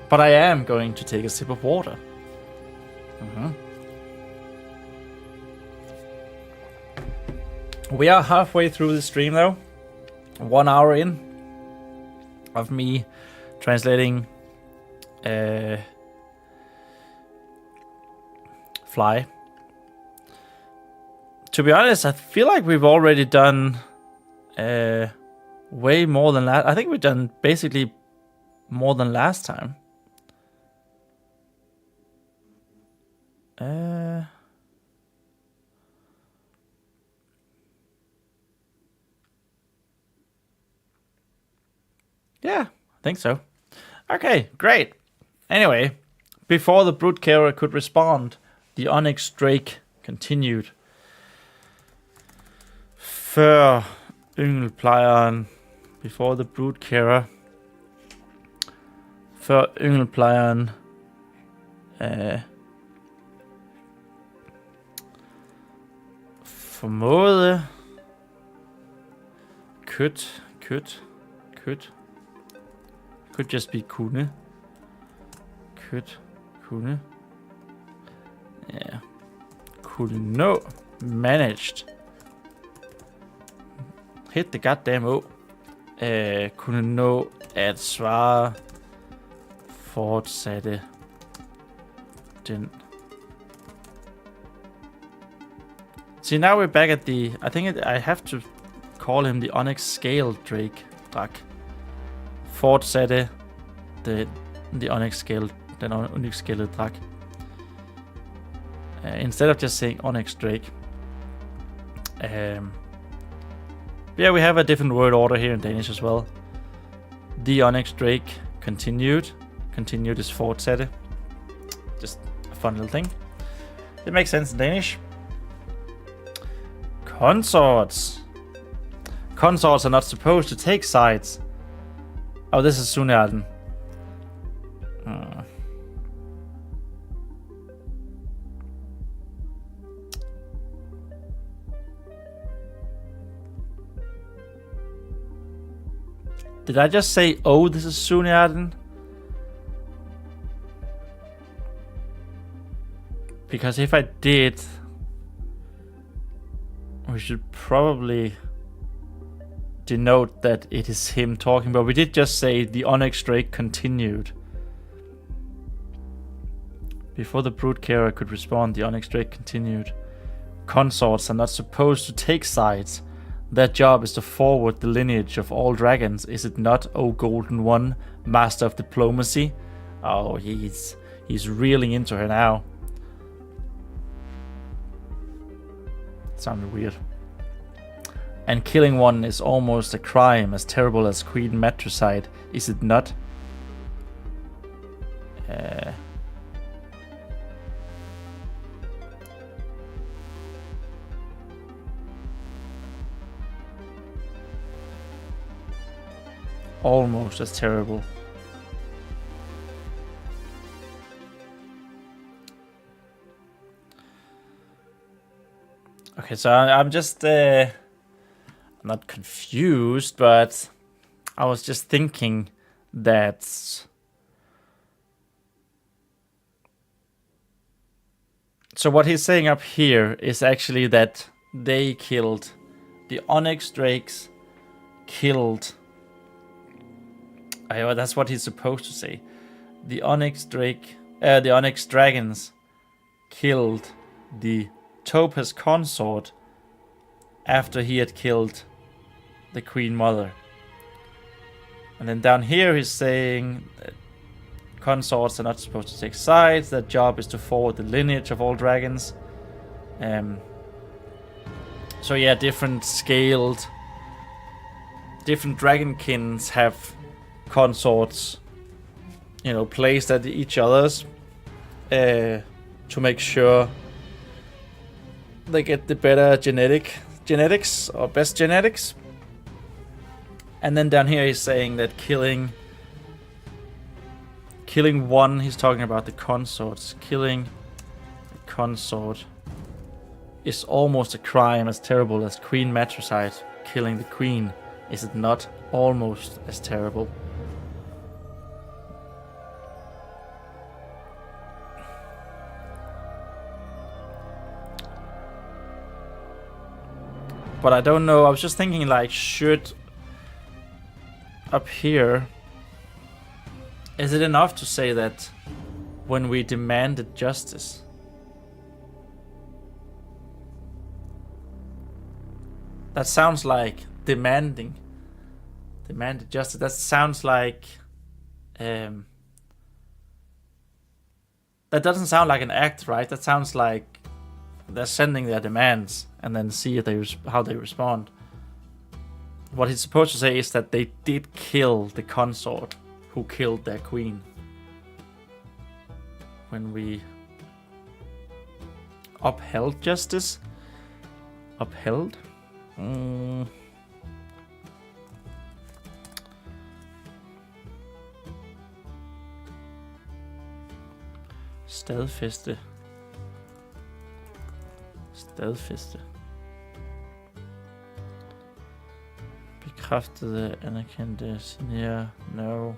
But I am going to take a sip of water. We are halfway through the stream though. 1 hour in of me translating Fly. To be honest, I feel like we've already done way more than that. I think we've done basically more than last time. Yeah, I think so. Okay, great. Anyway, before the brute carer could respond, the onyx drake continued. Før yngelplejeren, before the brute carer, før yngelplejeren formåede could just be kunne. Kunne. Yeah. Kunne nå. Managed. Hit the goddamn O. Kunne nå at svare. Fortsatte den. See, now we're back at the... I think I have to call him the Onyx Scale Drake. Drak. Fortsatte the Onyx Scale... Den Onyx Scale Drak. Instead of just saying Onyx Drake. Yeah, we have a different word order here in Danish as well. The Onyx Drake continued. Continued is fortsatte. Just a fun little thing. It makes sense in Danish. Consorts. Consorts are not supposed to take sides. Oh, this is Sunjarden. Did I just say, oh, this is Sunjarden? Because if I did, we should probably denote that it is him talking, but we did just say the Onyx Drake continued. Before the brute carer could respond, the Onyx Drake continued. Consorts are not supposed to take sides. Their job is to forward the lineage of all dragons, is it not, O Golden One, Master of Diplomacy? Oh, he's reeling into her now. Sounded weird. And killing one is almost a crime, as terrible as Queen Matricide, is it not? almost as terrible. Okay, so I'm just not confused, but I was just thinking that so what he's saying up here is actually that they killed the onyx drakes, killed. That's what he's supposed to say. The onyx dragons killed the topaz consort after he had killed the queen mother. And then down here he's saying that consorts are not supposed to take sides. Their job is to forward the lineage of all dragons. So yeah, different dragonkins have consorts, placed at each other's to make sure they get the better genetics or best genetics. And then down here he's saying that killing one, he's talking about the consorts. Killing a consort is almost a crime as terrible as Queen Matricide killing the queen. Is it not almost as terrible? But I don't know, I was just thinking, should up here, is it enough to say that when we demanded justice? That sounds like demanded justice. That sounds like that doesn't sound like an act, right? That sounds like they're sending their demands and then see if how they respond. What he's supposed to say is that they did kill the consort who killed their queen. When we upheld justice? Upheld? Stadfæste. Bekræftede, anerkendte, signere, no.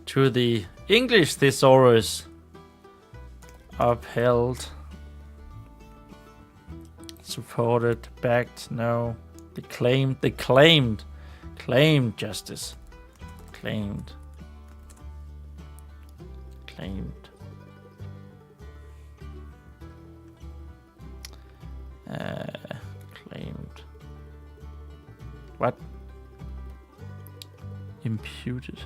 To the English thesaurus, upheld, supported, backed, no. They claimed justice. Claimed. Claimed. What? Imputed.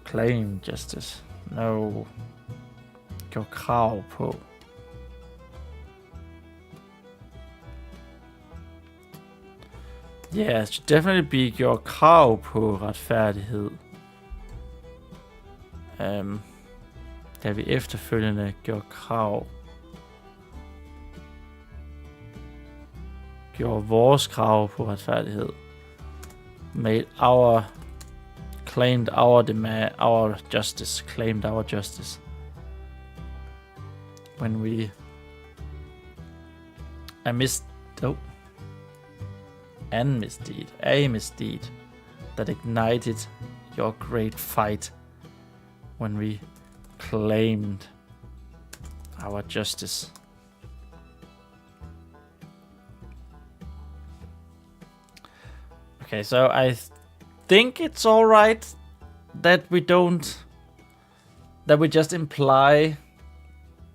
Claimed justice. No. Gjorde krav på. Yeah, it should definitely be gjorde krav på retfærdighed. Da vi efterfølgende gjorde vores krav på retfærdighed. Claimed our demand, our justice. Claimed our justice. When we a misdeed that ignited your great fight. When we claimed our justice. Okay, so I think it's all right that we just imply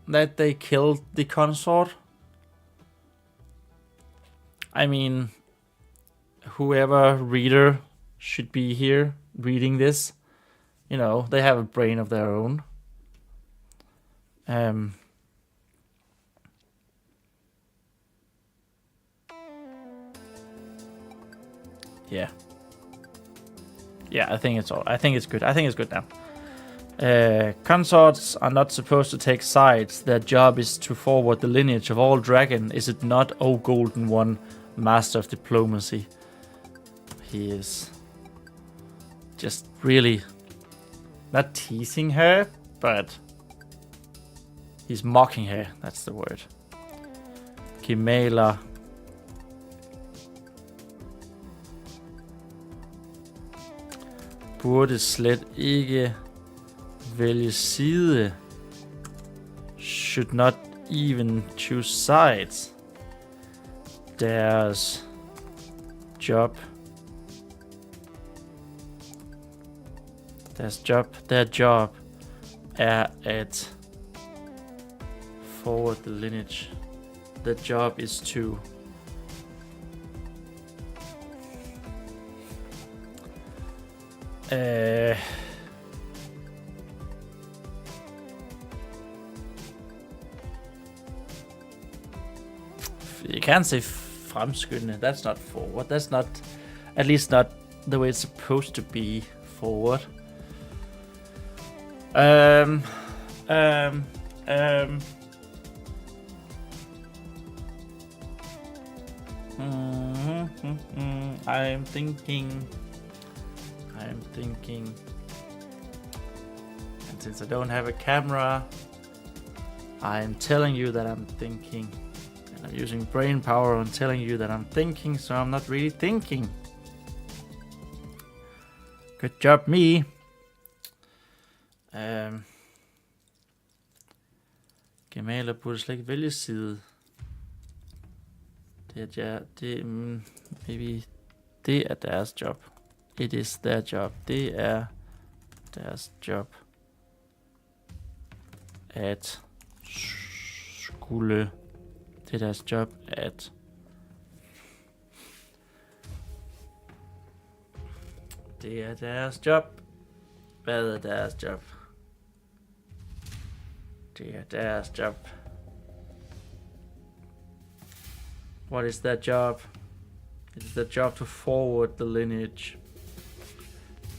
that they killed the consort. I mean, whoever reader should be here reading this, they have a brain of their own. Yeah. Yeah, I think it's all. I think it's good. I think it's good now. Consorts are not supposed to take sides. Their job is to forward the lineage of all dragon. Is it not, O Golden One, master of diplomacy? He is just really not teasing her, but he's mocking her. That's the word. Kimela. Burde slet ikke vælge side. Should not even choose sides. Their job er at forward the lineage. The job is to you can't say fremskynde. That's not forward. That's not, at least not the way it's supposed to be forward. I'm thinking. And since I don't have a camera, I'm telling you that I'm thinking. And I'm using brain power on telling you that I'm thinking, so I'm not really thinking. Good job, me. Gemaler burde slet ikke vælge side. Maybe det er deres job. It is their job. Det er deres job at skulle. Det er deres job at det er deres job. Hvad er deres job? Det er deres job. What is their job? It is their job to forward the lineage.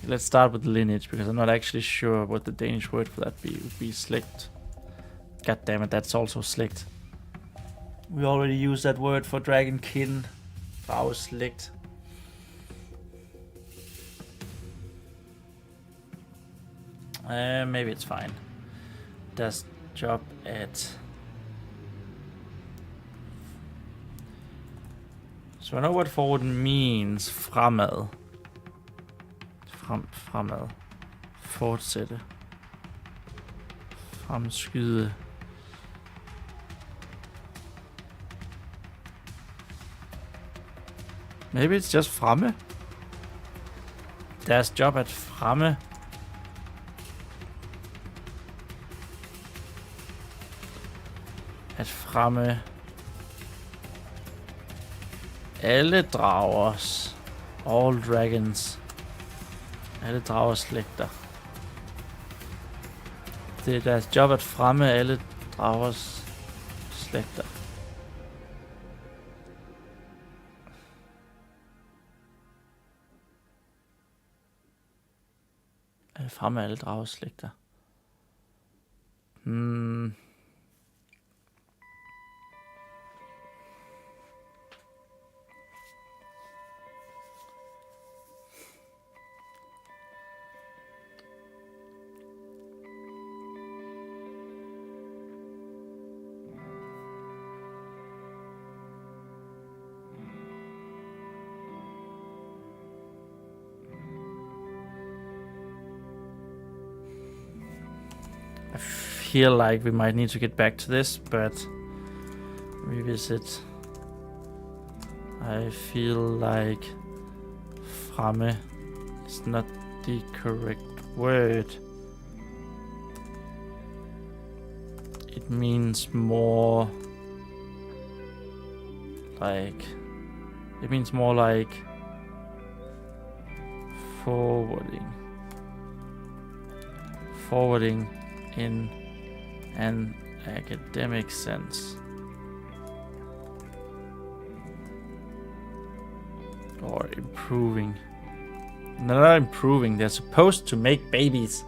Let's start with the lineage, because I'm not actually sure what the Danish word for that would be slicked. God damn it, that's also slicked. We already used that word for dragonkin. I was slicked. Maybe it's fine. Does job at... So I know what forward means. Fremad. Fremad. Fortsætte. Fremskyde. Maybe it's just fremme. Deres job at fremme. At fremme alle dragers, all dragons, alle dragers slægter. Det er deres job at fremme alle dragers slægter. At fremme alle dragers slægter. I feel like we might need to get back to this, but revisit. I feel like fremme is not the correct word. It means more like forwarding in an academic sense, or improving They're not improving. They're supposed to make babies.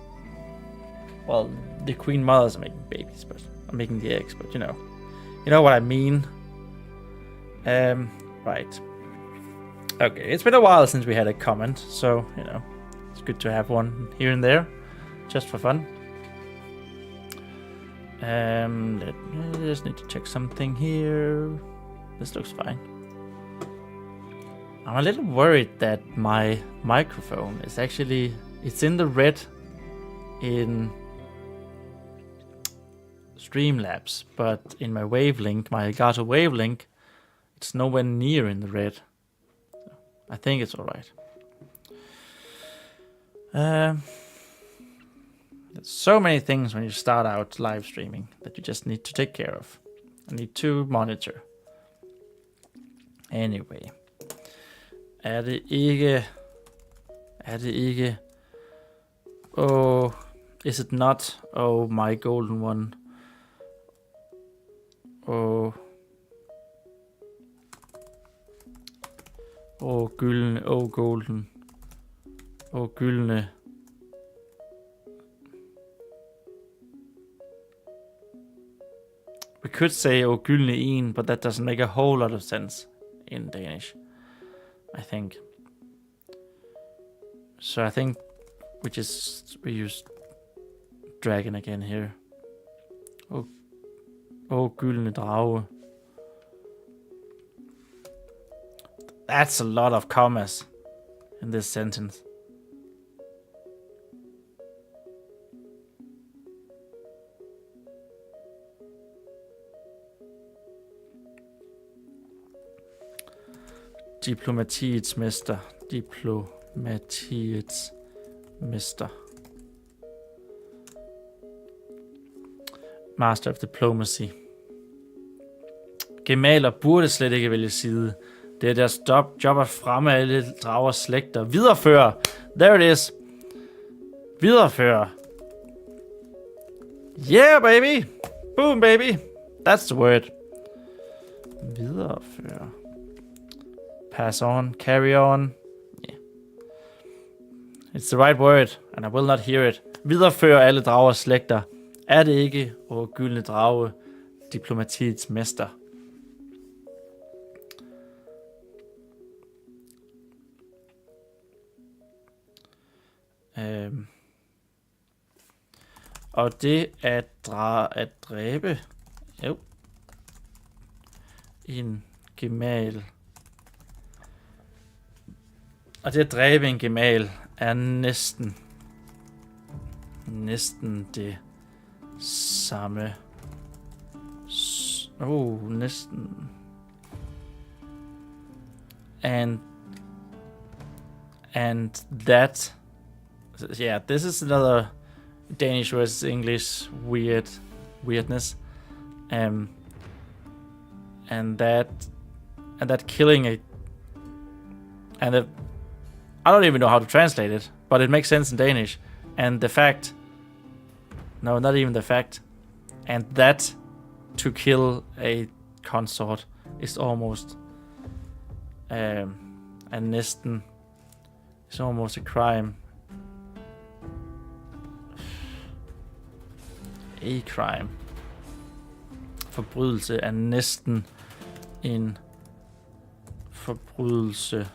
Well, the queen mothers are making babies, but I'm making the eggs. But you know what I mean. Right. Okay, it's been a while since we had a comment, so it's good to have one here and there, just for fun. I just need to check something here. This looks fine. I'm a little worried that my microphone is actually, it's in the red in Streamlabs, but in my wavelength, my Elgato wavelength, it's nowhere near in the red. So I think it's alright. There's so many things when you start out live streaming that you just need to take care of. I need to monitor. Anyway. Det ikke... Oh, is it not? Oh, my golden one. Oh. Oh, gyldne. Oh, golden. Oh, gyldne. We could say oh, gyldne en, but that doesn't make a whole lot of sense in Danish, I think. So I think we use dragon again here. Oh, gyldne drage. That's a lot of commas in this sentence. Diplomatiets mester. Diplomatiets mester. Master of Diplomacy. Gemaler burde slet ikke vælge side. Det er deres job at fremme alle dragers slægter. Videreføre. There it is. Videreføre. Yeah, baby. Boom, baby. That's the word. Videreføre. Pass on. Carry on. Yeah. It's the right word, and I will not hear it. Videreføre alle dragers slægter. Er det ikke, og gyldne drage, diplomatiets mester? Og det at dræbe en gemal. Og det at dræbe en gemal er næsten det samme. Næsten. And that, yeah, this is another Danish versus English weirdness. And that killing a, and the, I don't even know how to translate it, but it makes sense in Danish. And the fact, no, not even the fact, and that to kill a consort is almost and næsten is almost a crime. A crime. Forbrydelse er næsten en forbrydelse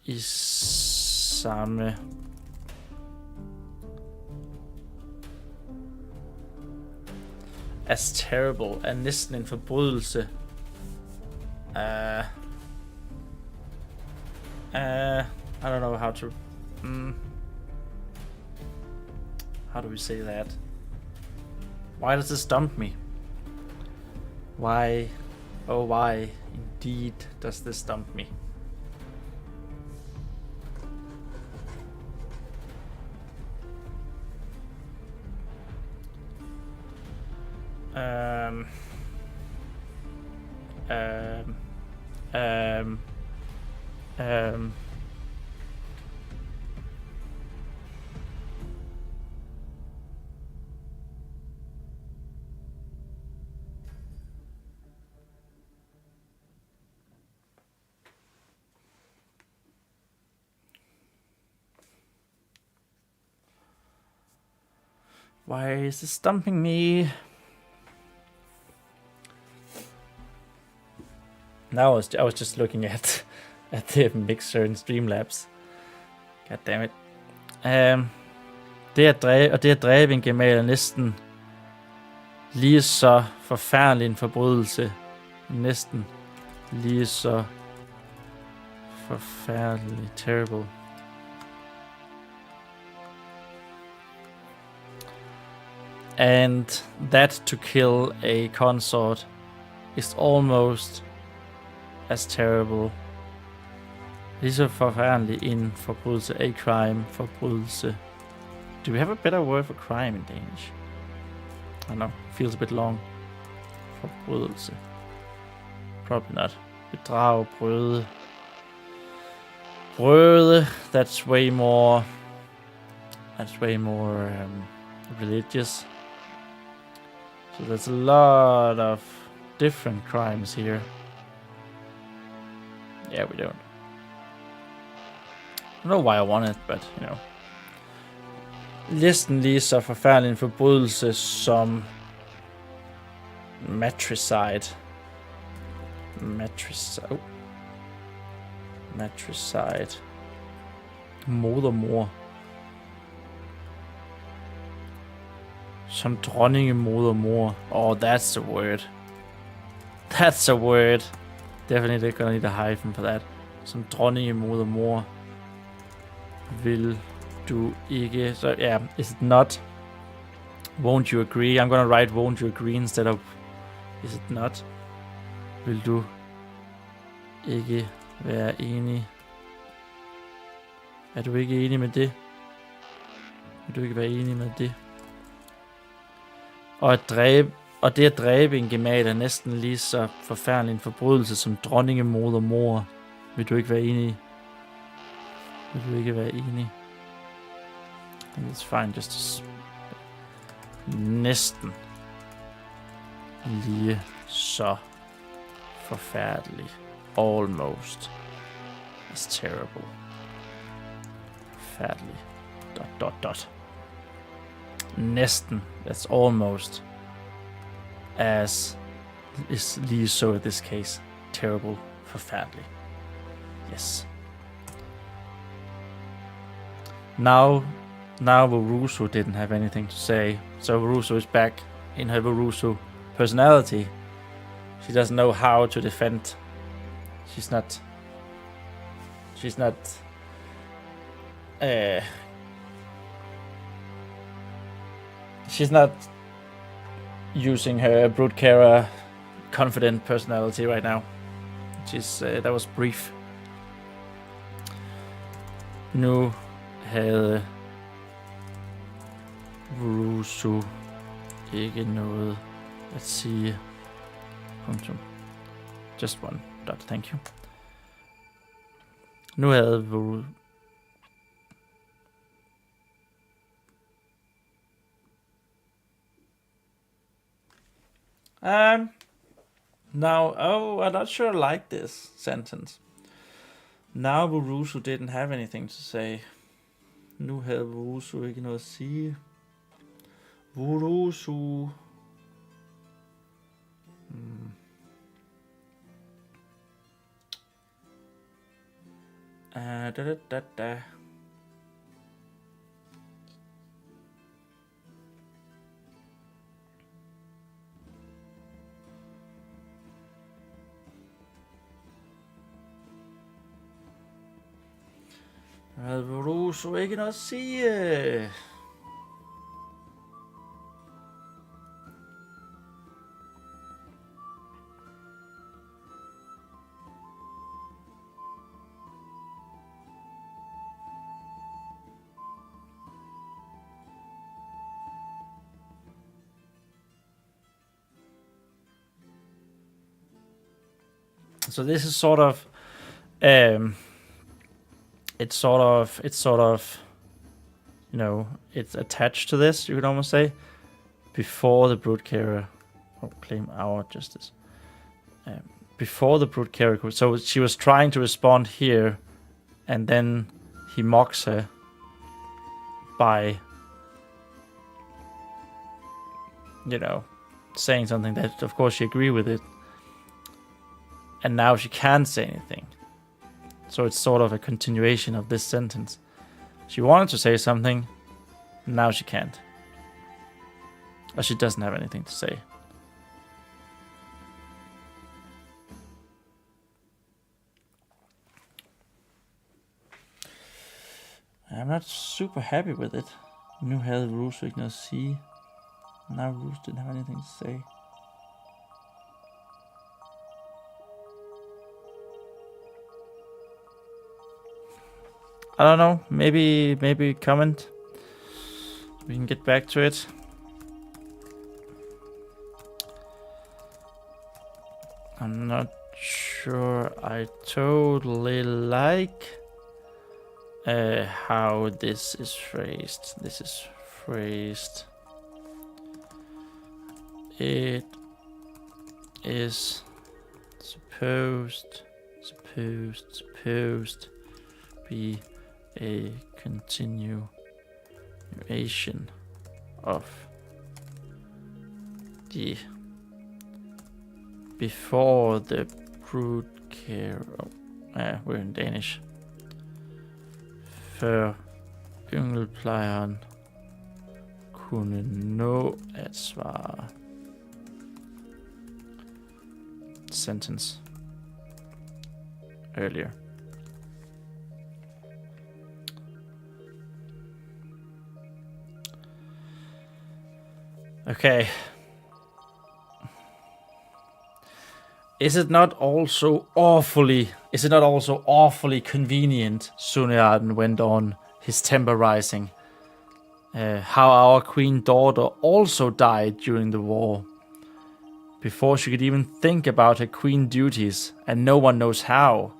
i samme as terrible er næsten en forbrydelse. I don't know how to how do we say that? Why does this stump me? Why, oh why indeed does this stump me? Why is this stumping me? Now I was just looking at the mixer in Streamlabs. God damn it. Det at dræbe en gemal er næsten lige så forfærdelig en forbrydelse. Næsten lige så forfærdelig. Terrible. And that to kill a consort is almost as terrible. Lige så forfærdelig en forbrydelse. A crime. Forbrydelse. Do we have a better word for crime in Danish? I don't know. Feels a bit long. Forbrydelse. Probably not. Bedrag, brøde. Brøde. That's way more religious. So there's a lot of different crimes here. Yeah, we don't. I don't know why I want it, but you know. Næsten lige så forfærdelig en forbrydelse som matricide. Matricide. Modermor. Som dronningemodermor. Oh, that's a word. That's a word. Definitely gonna need a hyphen for that. Som dronningemodermor. Vil du ikke... So yeah, is it not? Won't you agree? I'm gonna write won't you agree instead of is it not? Vil du ikke være enig? Er du ikke enig med det? Vil du ikke være enig med det? Og det at dræbe en gemal er næsten lige så forfærdelig en forbrydelse som dronningemodermor. Vil du ikke være enig? Vil du ikke være enig? I think it's fine, just næsten lige så forfærdelig. Almost as terrible. Forfærdelig. ... Næsten. That's almost as is lige so in this case. Terrible. Forfærdelig. Yes. Now Vorusu didn't have anything to say, so Vorusu is back in her Vorusu personality. She doesn't know how to defend. She's not using her brute carer confident personality right now. That was brief. Nu havde Vorusu ikke noget at sige. Punktum. Just one dot, thank you. Nu havde Vorusu... Now, I'm not sure I like this sentence. Now Vorusu didn't have anything to say. Nu havde Vorusu ikke noget at sige. Vorusu... Da. Havde Vorusu ikke noget at sige? So this is sort of, it's sort of, you know, it's attached to this, you could almost say, before the brute carer, claim our justice. Before the brute carer, so she was trying to respond here, and then he mocks her by saying something that, of course, she agreed with it. And now she can't say anything. So it's sort of a continuation of this sentence. She wanted to say something, now she can't. Or she doesn't have anything to say. I'm not super happy with it. Nu havde Rose ikke noget at sige. Now Rose didn't have anything to say. I don't know. Maybe comment. We can get back to it. I'm not sure I totally like how this is phrased. This is phrased. It is supposed be a continuation of the before the brood care. We're in Danish. Før yngelplejeren kunne nå at svare. Sentence earlier. Okay. Is it not also awfully convenient, Sunearden went on, his temper rising, how our queen daughter also died during the war, before she could even think about her queen duties, and no one knows how.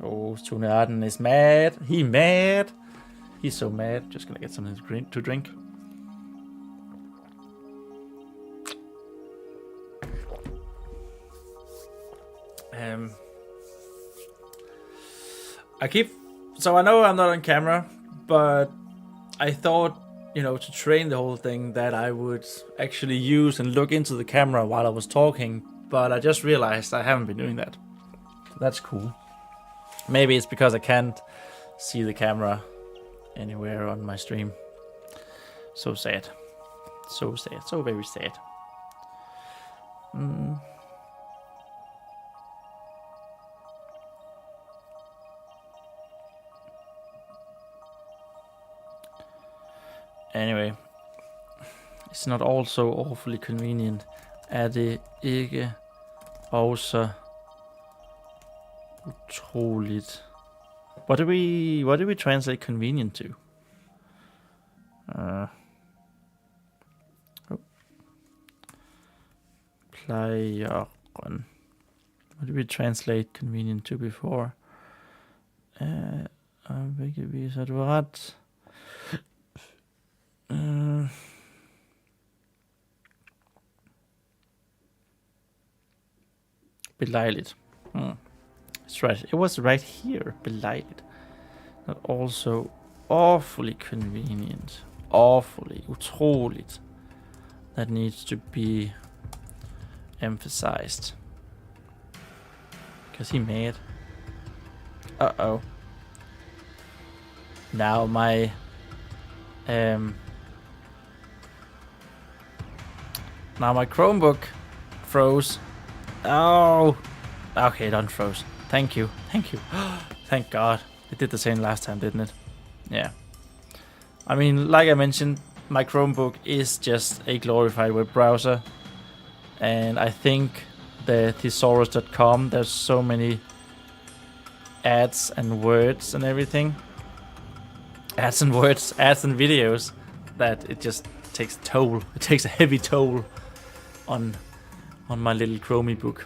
Oh, Sunearden is mad. He's mad. He's so mad. Just gonna get something to drink. So I know I'm not on camera, but I thought, to train the whole thing, that I would actually use and look into the camera while I was talking, but I just realized I haven't been doing that. So that's cool. Maybe it's because I can't see the camera anywhere on my stream. So sad. So sad. So very sad. Anyway, it's not also awfully convenient. Er det ikke også utroligt? What do we translate convenient to? Plejeren. What did we translate convenient to before? Hvilket viser du ret? Belejligt. That's right. It was right here. Belejligt. Not also awfully convenient. Awfully. Utroligt. That needs to be emphasized. Because he's mad. Uh-oh. Now my Chromebook froze. Oh. Okay, it unfroze. Thank you. Thank God. It did the same last time, didn't it? Yeah. I mean, like I mentioned, my Chromebook is just a glorified web browser. And I think the thesaurus.com, there's so many ads and words and everything. Ads and words, ads and videos, that it just takes a toll. It takes a heavy toll on my little Chromebook.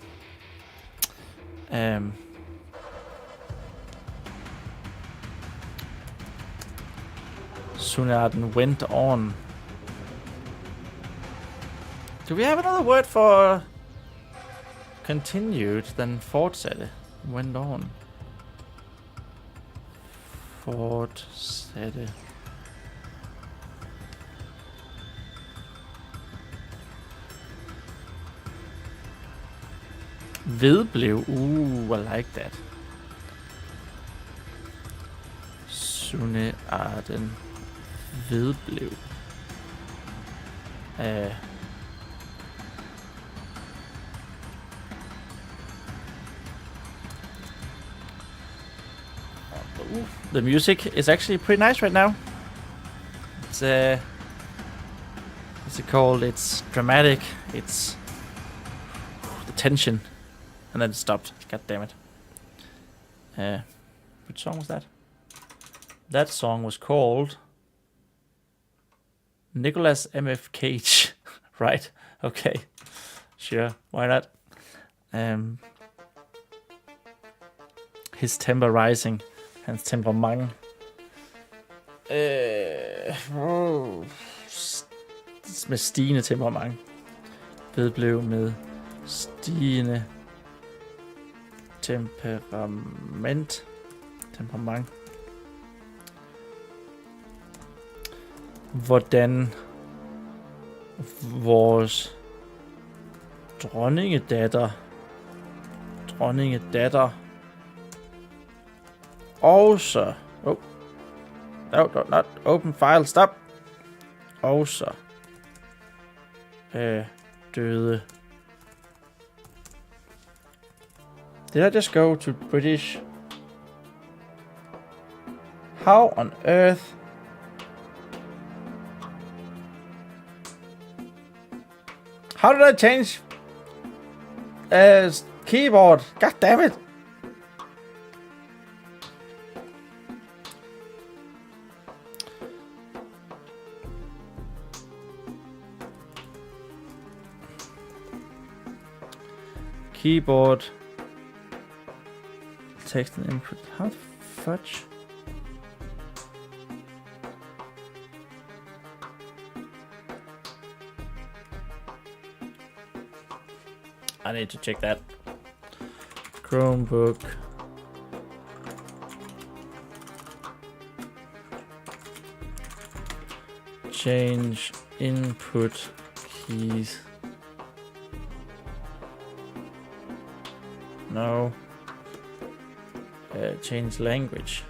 Sunearden went on. Do we have another word for continued than fortsatte? Went on. Fortsatte. Vedblev. I like that. Sundearten vedblev. The music is actually pretty nice right now. It's what's it called? It's dramatic. It's the tension, and then it stopped. God damn it. Which song was that? That song was called Nicholas M.F. Cage. Right? Okay. Sure. Why not? His temper rising. Hans temperament. Med stigende temperament. Vedblev med stigende temperament. Hvordan vores dronningedatter også no, not open file, stop. Også døde. Did I just go to British? How on earth? How did I change keyboard? God damn it! Keyboard text and input. How the fudge? I need to check that. Chromebook. Change input keys. No. Change language.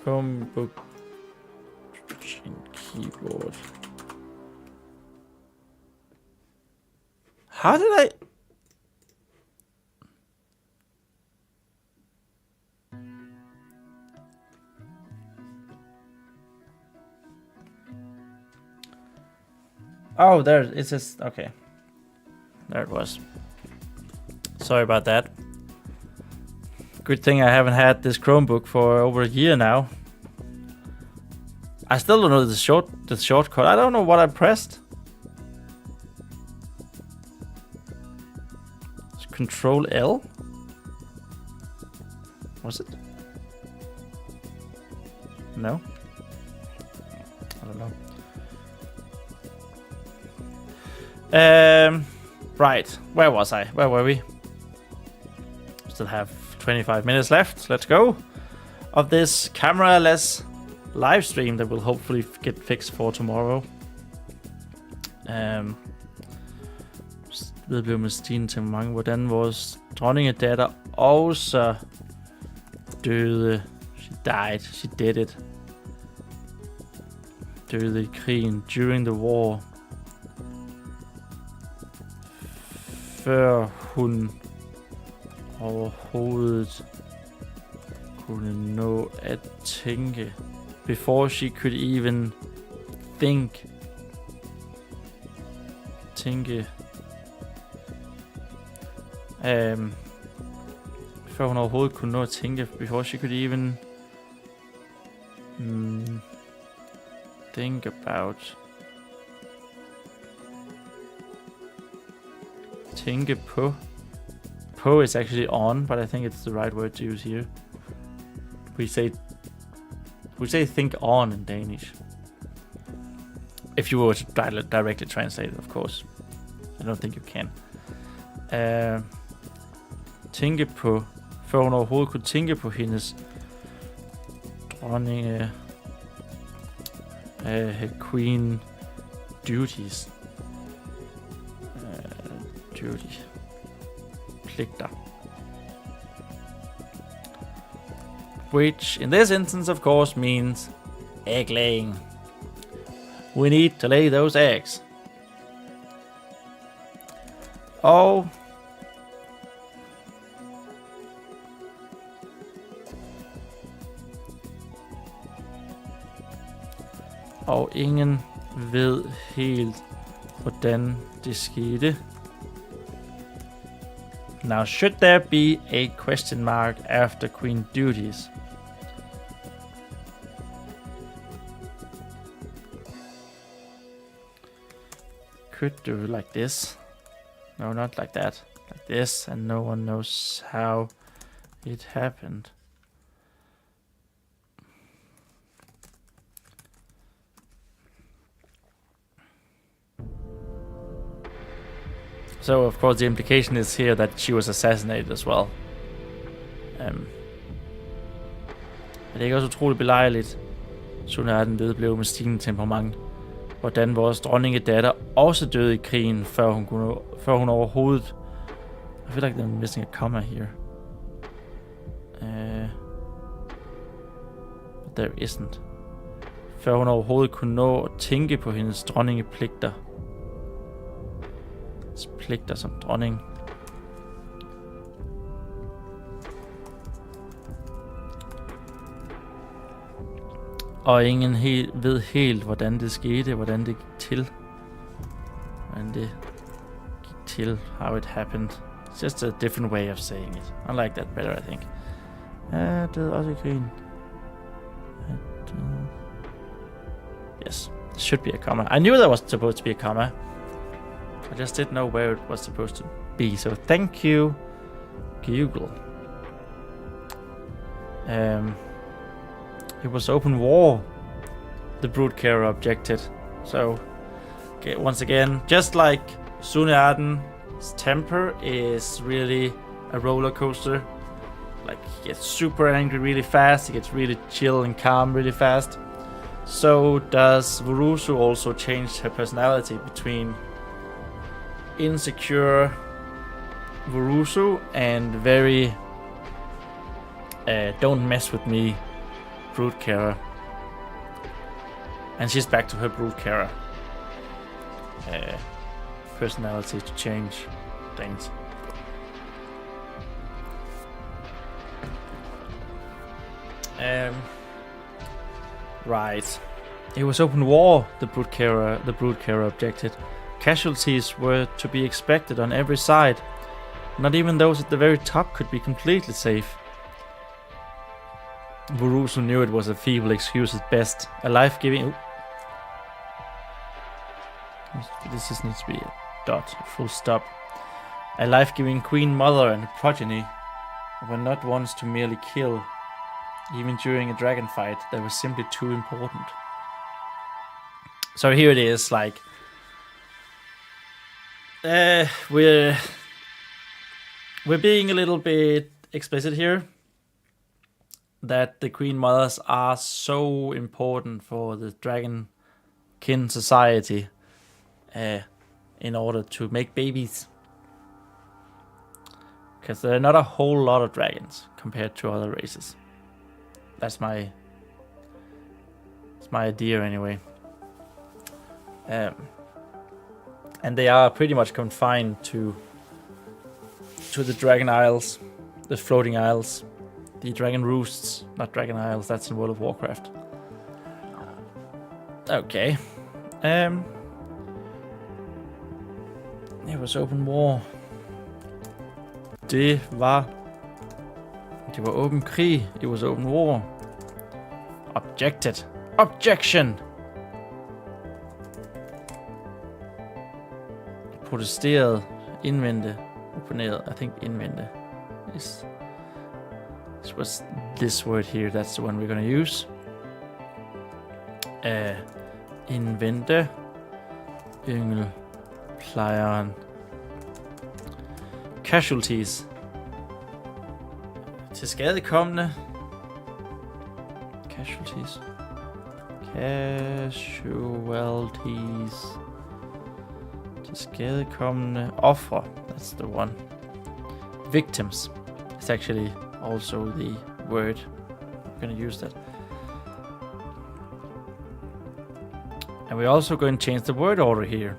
Chromebook. Change keyboard. How did I? Oh, there it says. Okay. There it was. Sorry about that. Good thing I haven't had this Chromebook for over a year now. I still don't know the shortcut. I don't know what I pressed. It's Control L. Was it? No. I don't know. Right. Where was I? Where were we? Still have 25 minutes left. Let's go. Of this camera-less live stream that will hopefully get fixed for tomorrow. Vedblev med stigende temperament. Hvordan vores dronningedatter også døde. She died. She did it. Døde i krigen. During the war. Før hun overhovedet kunne nå at tænke. Before she could even think. Tænke. Før hun overhovedet kunne nå at tænke. Before she could even think about. Tænke på. På is actually on, but I think it's the right word to use here. We say think on in Danish. If you were to directly translate it, of course. I don't think you can. Tænke på. Før hun overhovedet kunne tænke på hendes dronninge. Queen duties. duty. Pligter. Which, in this instance, of course, means egg laying. We need to lay those eggs. Og ingen ved helt, hvordan det skete. Now, should there be a question mark after queen duties? Could do like this. No, not like that. Like this, and no one knows how it happened. So, of course, the implication is here that she was assassinated as well. Men det er ikke også utroligt belejligt, Sunarden vedblev med stigende temperament, hvordan vores dronningedatter også døde i krigen, før hun overhovedet... I feel like I'm missing a comma here. But there isn't. Før hun overhovedet kunne nå at tænke på hendes dronningepligter. Pligter som dronning. Og ingen ved helt, hvordan det skete, hvordan det gik til. How it happened. It's just a different way of saying it. I like that better, I think. Døde også i krigen. Yes, there should be a comma. I knew there was supposed to be a comma. I just didn't know where it was supposed to be, so thank you, Google. It was open war, the broodcarer objected. So, okay, once again, just like Sunarden's temper is really a roller coaster. Like, he gets super angry really fast, he gets really chill and calm really fast. So does Vurusu also change her personality between insecure Vurusu and very don't mess with me broodcarer, and she's back to her broodcarer personality to change things. Right, it was open war, the broodcarer objected. Casualties were to be expected on every side. Not even those at the very top could be completely safe. Vurusu knew it was a feeble excuse at best. A life-giving... This just needs to be a dot, a full stop. A life-giving queen mother and progeny were not ones to merely kill. Even during a dragon fight, they were simply too important. So here it is, like... we're being a little bit explicit here. That the Queen Mothers are so important for the Dragonkin society in order to make babies. Because there are not a whole lot of dragons compared to other races. That's my idea anyway. And they are pretty much confined to the Dragon Isles, the floating isles, the Dragon Roosts, not Dragon Isles, that's in World of Warcraft. Okay. It was open war. Det var åben krig. It was open war. Objected. Objection! Protesteret. Indvendte. Opponeret. I think indvendte. This was this word here. That's the one we're gonna use. Indvendte. Yngelplejeren. Casualties. Tilskadekomne. Casualties. Tilskadekommende ofre. That's the one. Victims is actually also the word. I'm gonna use that. And we're also going to change the word order here.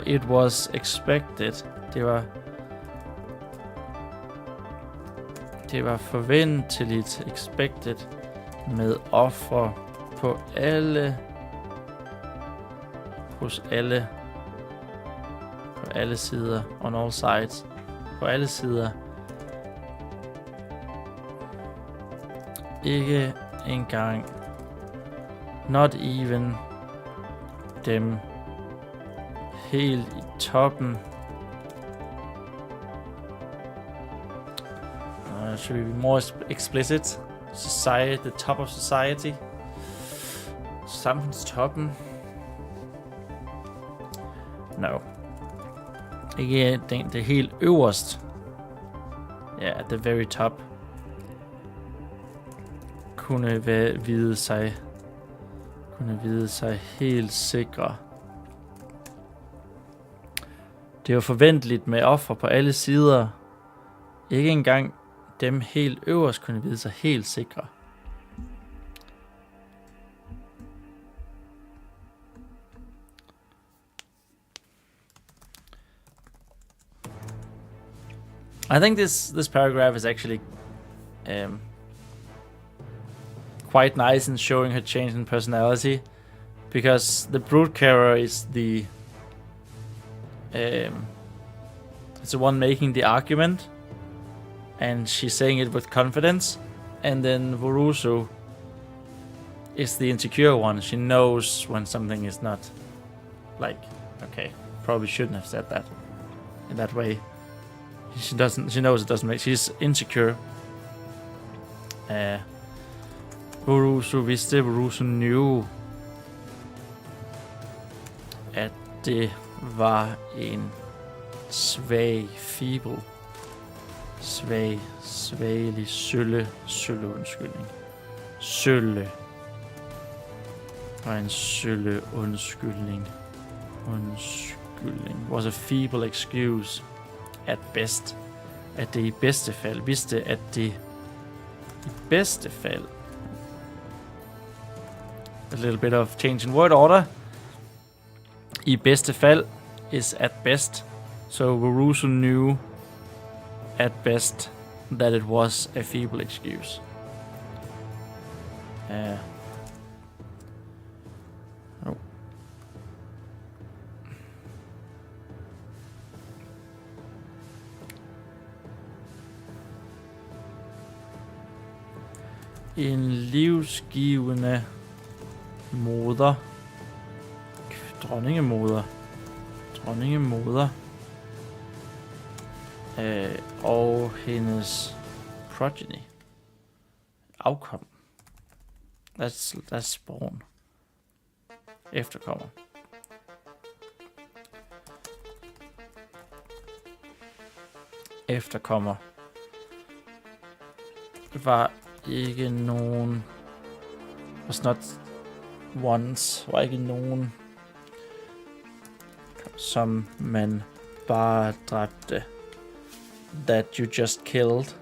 It was expected. Det var forventeligt expected med ofre på alle sider, on all sides, på alle sider. Ikke engang, not even dem helt i toppen. Should we be more explicit? Society, the top of society. Samfundstoppen. No. Ikke det helt øverst. Yeah, at the very top. Kunne vide sig helt sikre. Det var forventeligt med ofre på alle sider. Ikke engang dem helt øverst kunne vide sig helt sikre. I think this paragraph is actually quite nice in showing her change in personality, because the broodcarer is it's the one making the argument, and she's saying it with confidence, and then Vorusu is the insecure one. She knows when something is not, like, okay, probably shouldn't have said that in that way. She knows it doesn't make, she's insecure. Vorusu vidste, Vorusu knew, at det var en feeble, svagelig, sølle undskyldning. Sølle. Var en sølle undskyldning. Was a feeble excuse at best. At det i bedste fald. Vidste, at det i bedste fald. A little bit of change in word order. I bedste fald is at best. So Vorusu knew at best that it was a feeble excuse. En livsgivende moder. Dronningemoder. Og hendes progeny. Afkom. That's spawn. Efterkommer. Efterkommer. Var ikke nogen. Was not once. Var ikke nogen, som man bare dræbte. That you just killed.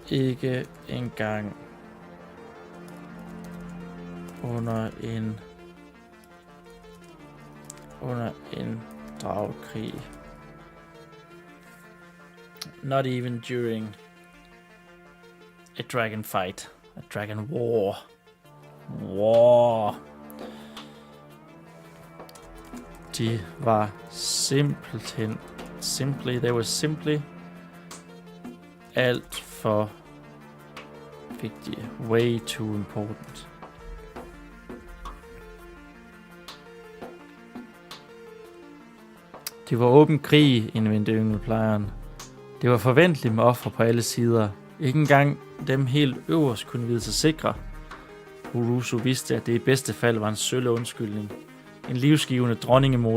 Ikke engang under en dragkrig. Not even during a dragon fight. A dragon war. De var they were simply alt for vigtige. Way too important. Det var åben krig, indvendte yngleplejeren. Det var forventeligt med ofre på alle sider. Ikke engang dem helt øverst kunne vide sig sikre. Vorusu vidste, at det i bedste fald var en sølle undskyldning. En livsgivende dronningemoder